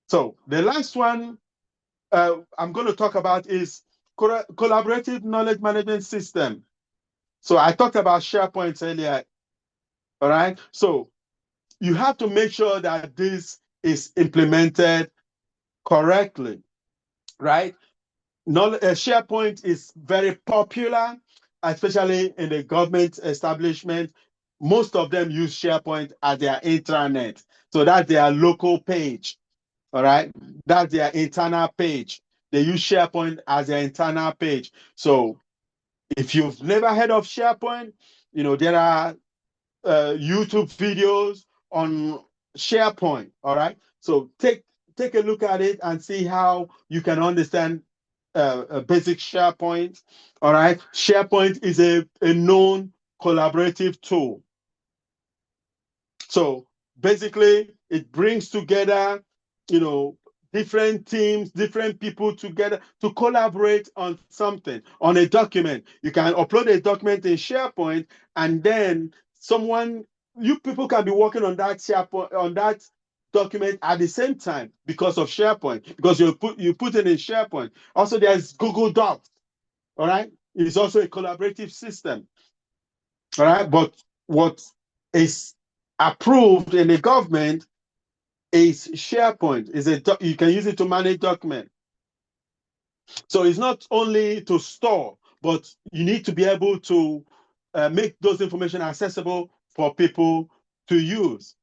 So the last one I'm going to talk about is collaborative knowledge management system. So I talked about SharePoint earlier. All right. So you have to make sure that this is implemented correctly, right? SharePoint is very popular, especially in the government establishment. Most of them use SharePoint as their intranet. So that's their local page. All right. That's their internal page. They use SharePoint as their internal page. So if you've never heard of SharePoint, there are YouTube videos on SharePoint. All right. So take a look at it and see how you can understand a basic SharePoint. All right. SharePoint is a known collaborative tool. So basically, it brings together, different teams, different people together to collaborate on something, on a document. You can upload a document in SharePoint, and then you people can be working on that SharePoint, on that document at the same time, because of SharePoint, because you put it in SharePoint. Also, there's Google Docs. All right. It's also a collaborative system. All right. But what is approved in the government is SharePoint. You can use it to manage documents. So it's not only to store, but you need to be able to make those information accessible for people to use.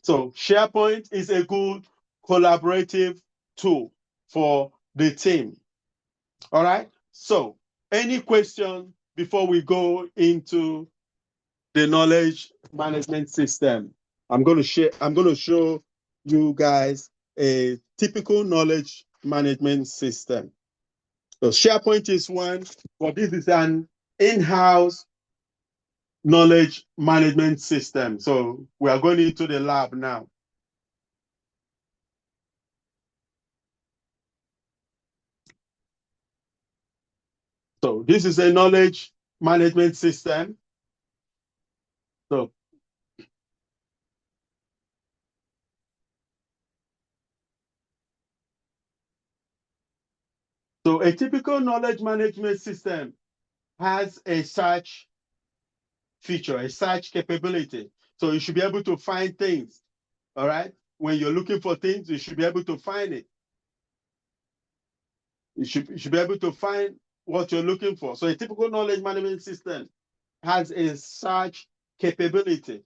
So SharePoint is a good collaborative tool for the team. All right. So any question before we go into the knowledge management system? I'm going to show you guys a typical knowledge management system. So SharePoint is one, but this is an in-house knowledge management system. So we are going into the lab now. So this is a knowledge management system. So a typical knowledge management system has a search feature, a search capability. So you should be able to find things. All right. When you're looking for things, you should be able to find it. You should be able to find what you're looking for. So a typical knowledge management system has a search capability.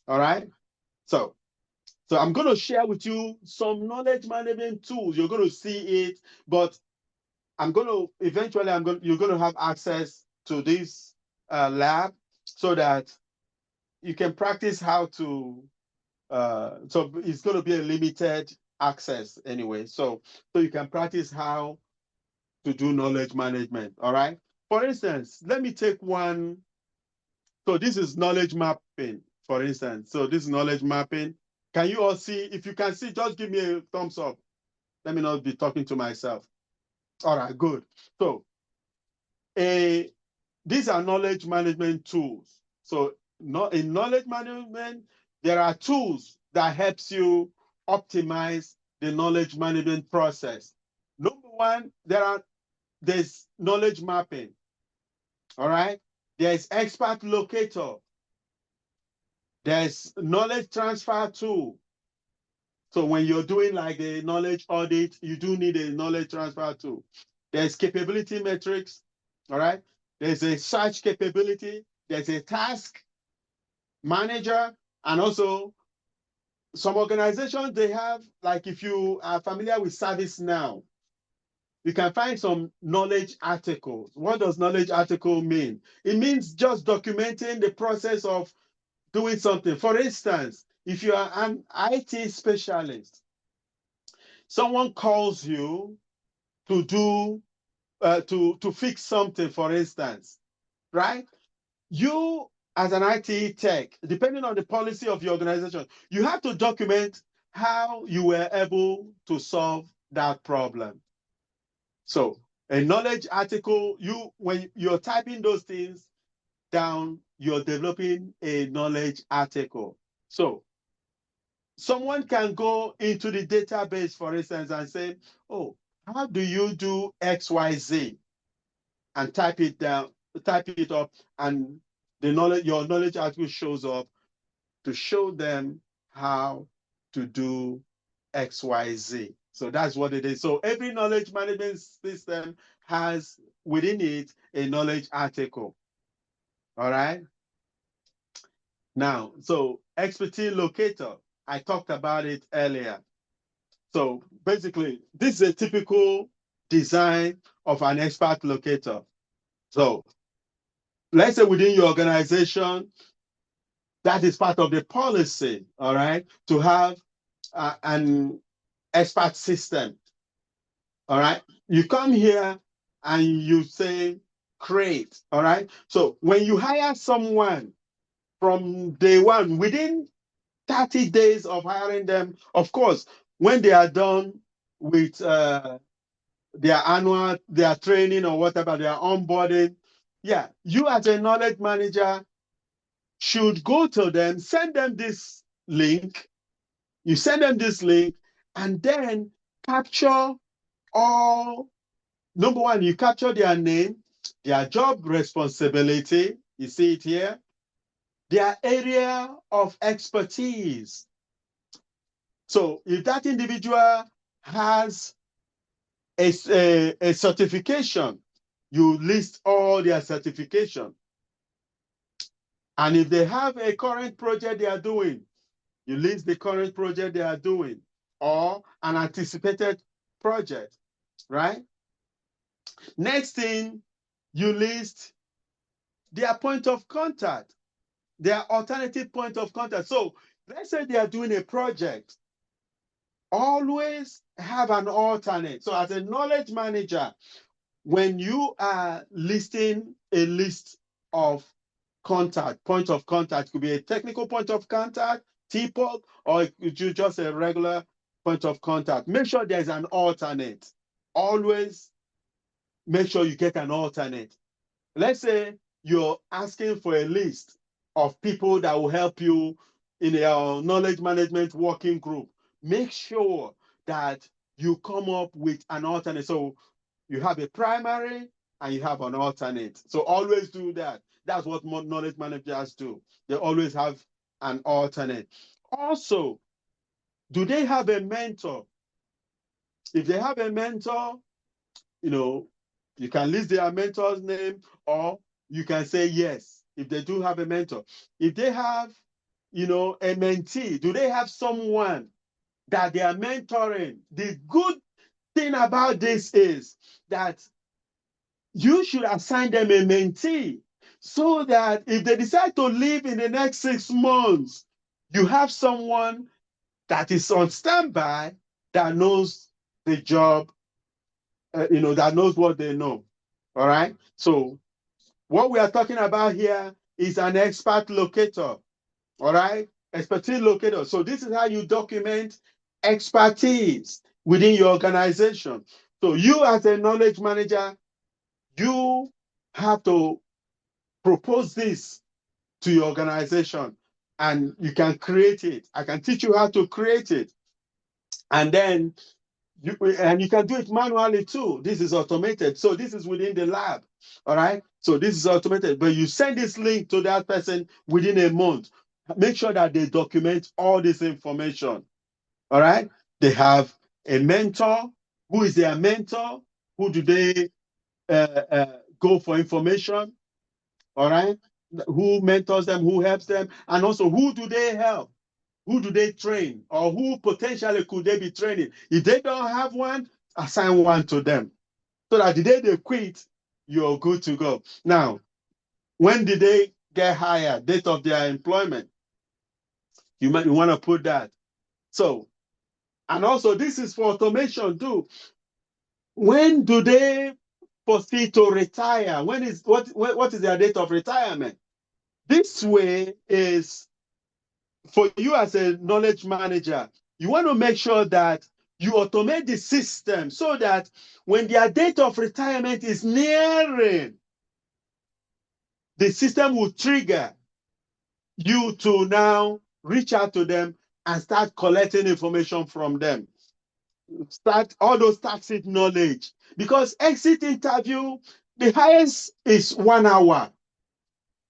All right. So I'm going to share with you some knowledge management tools. You're going to see it, but you're going to have access to this lab so that you can practice how to. So it's going to be a limited access anyway. So you can practice how to do knowledge management. All right. For instance, let me take one. So this is knowledge mapping, for instance. So this is knowledge mapping. Can you all see? If you can see, just give me a thumbs up. Let me not be talking to myself. All right, good. So these are knowledge management tools. So in knowledge management, there are tools that helps you optimize the knowledge management process. Number one, there's knowledge mapping. All right. There's expert locator. There's knowledge transfer tool. So when you're doing like a knowledge audit, you do need a knowledge transfer tool. There's capability metrics. All right. There's a search capability. There's a task manager. And also some organizations, they have, like if you are familiar with ServiceNow, you can find some knowledge articles. What does knowledge article mean? It means just documenting the process of doing something. For instance, if you are an IT specialist, someone calls you to do to fix something, for instance, right? You as an IT tech, depending on the policy of your organization, you have to document how you were able to solve that problem. So a knowledge article, when you're typing those things down, you're developing a knowledge article. So someone can go into the database, for instance, and say, oh, how do you do XYZ? And type it down, type it up, and your knowledge article shows up to show them how to do XYZ. So that's what it is. So every knowledge management system has within it a knowledge article. All right. Now, so expertise locator, I talked about it earlier. So basically, this is a typical design of an expert locator. So let's say within your organization, that is part of the policy, all right, to have an expert system, all right? You come here and you say, create, all right? So when you hire someone from day one, within 30 days of hiring them, of course, when they are done with their training or whatever, their onboarding, yeah, you as a knowledge manager should go to them, send them this link. You send them this link and then capture all. Number one, you capture their name, their job responsibility. You see it here. Their area of expertise. So if that individual has a certification, you list all their certification. And if they have a current project they are doing, you list the current project they are doing or an anticipated project, right? Next thing, you list their point of contact, their alternative point of contact. So let's say they are doing a project. Always have an alternate. So as a knowledge manager, when you are listing a list of point of contact, could be a technical point of contact, TPOC, or it could be just a regular point of contact. Make sure there's an alternate. Always make sure you get an alternate. Let's say you're asking for a list of people that will help you in your knowledge management working group. Make sure that you come up with an alternate. So you have a primary and you have an alternate. So always do that. That's what knowledge managers do. They always have an alternate. Also, do they have a mentor? If they have a mentor, you know, you can list their mentor's name, or you can say yes if they do have a mentor. If they have, a mentee, do they have someone that they are mentoring? The good thing about this is that you should assign them a mentee so that if they decide to leave in the next 6 months, you have someone that is on standby that knows the job, that knows what they know. All right. So what we are talking about here is an expert locator. All right. Expertise locator. So this is how you document expertise within your organization. So you as a knowledge manager, you have to propose this to your organization and you can create it. I can teach you how to create it. And then you can do it manually too. This is automated. So this is within the lab. All right. So this is automated, but you send this link to that person within a month. Make sure that they document all this information. All right. They have a mentor. Who is their mentor? Who do they go for information? All right. Who mentors them? Who helps them? And also, who do they help? Who do they train? Or who potentially could they be training? If they don't have one, assign one to them. So that the day they quit, you're good to go. Now, when did they get hired? Date of their employment. You want to put that. So, and also this is for automation too. When do they foresee to retire? What is their date of retirement? This way is for you as a knowledge manager. You want to make sure that you automate the system so that when their date of retirement is nearing, the system will trigger you to now reach out to them and start collecting information from them. Start all those tacit knowledge. Because exit interview, the highest is 1 hour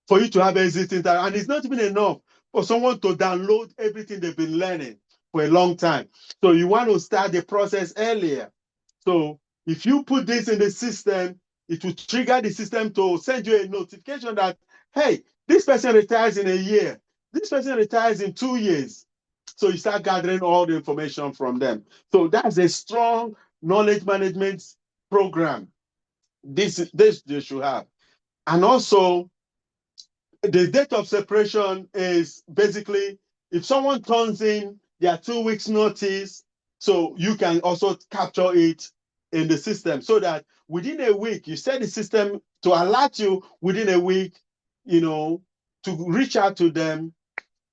for you to have exit interview. And it's not even enough for someone to download everything they've been learning for a long time. So you want to start the process earlier. So if you put this in the system, it will trigger the system to send you a notification that, hey, this person retires in a year. This person retires in 2 years. So you start gathering all the information from them. So that's a strong knowledge management program. This they should have. And also, the date of separation is basically if someone turns in their 2 weeks notice, so you can also capture it in the system so that within a week, you set the system to alert you within a week, to reach out to them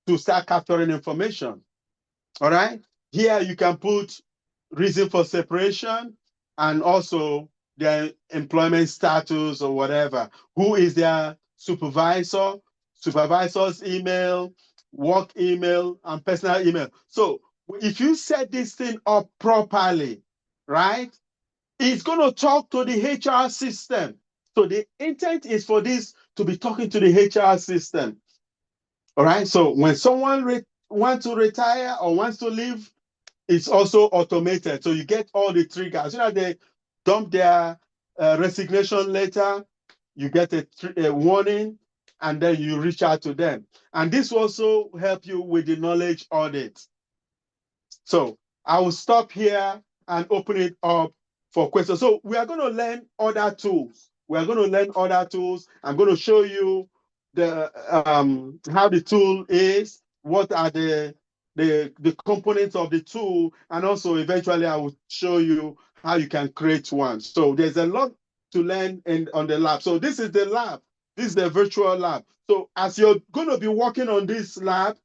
to start capturing information. All right. Here you can put reason for separation and also their employment status or whatever. Who is their supervisor, supervisor's email, work email, and personal email. So if you set this thing up properly, right, it's going to talk to the HR system. So the intent is for this to be talking to the HR system. All right. So when someone wants to retire or wants to leave, it's also automated. So you get all the triggers. As soon as they dump their resignation letter, you get a warning, and then you reach out to them. And this will also help you with the knowledge audit. So I will stop here and open it up for questions. So we are going to learn other tools. We are going to learn other tools. I'm going to show you the how the tool is, what are the components of the tool, and also eventually I will show you how you can create one. So there's a lot to learn on the lab. So this is the lab. This is the virtual lab. So as you're going to be working on this lab,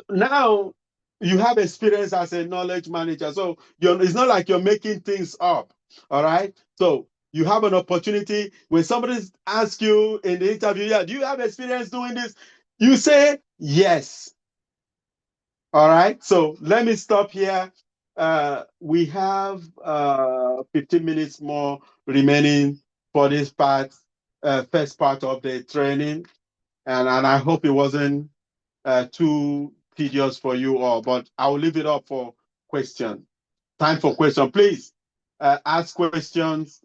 now you have experience as a knowledge manager. So it's not like you're making things up. All right. So you have an opportunity when somebody asks you in the interview, yeah, do you have experience doing this? You say yes. All right. So let me stop here. We have 15 minutes more remaining for this first part of the training. And I hope it wasn't too tedious for you all, but I'll leave it up for question. Time for question. Please ask questions.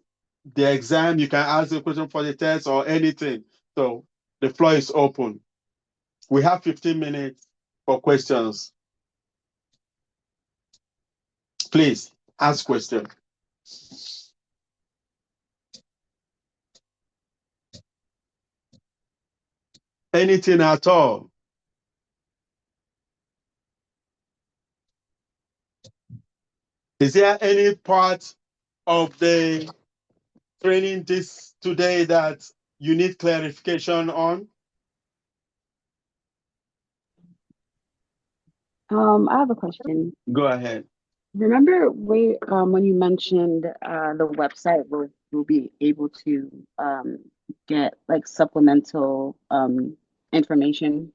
The exam, you can ask a question for the test or anything. So the floor is open. We have 15 minutes for questions. Please ask question. Anything at all. Is there any part of the training this today that you need clarification on? I have a question. Go ahead. Remember when you mentioned the website where we'll be able to get like supplemental information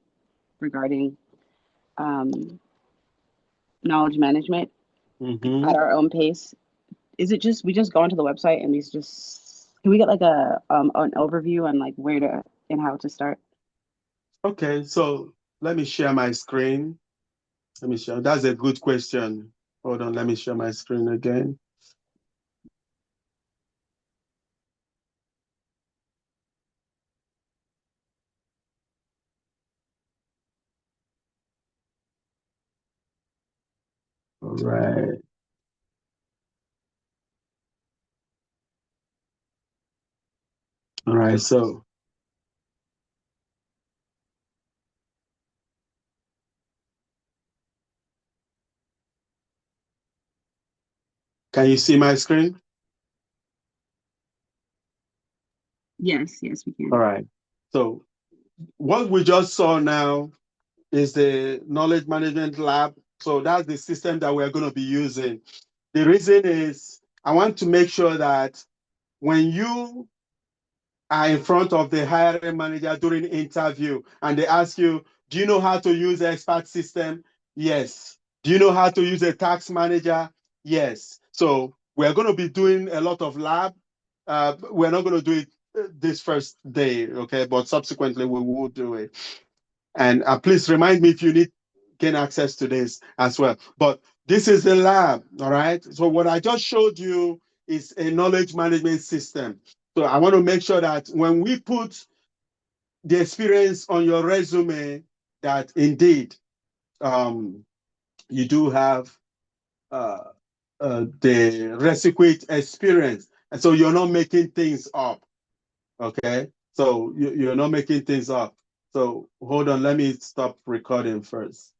regarding um, knowledge management Mm-hmm. at our own pace? Is it just we just go onto the website and we just can we get like a an overview on like where to and how to start? Okay, so let me share my screen. Let me share. That's a good question. Hold on, let me share my screen again. All right. All right, so can you see my screen? Yes, yes, we All can. right. So what we just saw now is the knowledge management lab. So that's the system that we're going to be using. The reason is I want to make sure that when you are in front of the hiring manager during interview and they ask you, do you know how to use the expert system? Yes. Do you know how to use a tax manager? Yes. So we're going to be doing a lot of lab. We're not going to do it this first day, okay? But subsequently we will do it. And please remind me if you need gain access to this as well. But this is the lab, all right? So what I just showed you is a knowledge management system. So I want to make sure that when we put the experience on your resume, that indeed you do have the requisite experience. And so you're not making things up, okay? So you're not making things up. So hold on, let me stop recording first.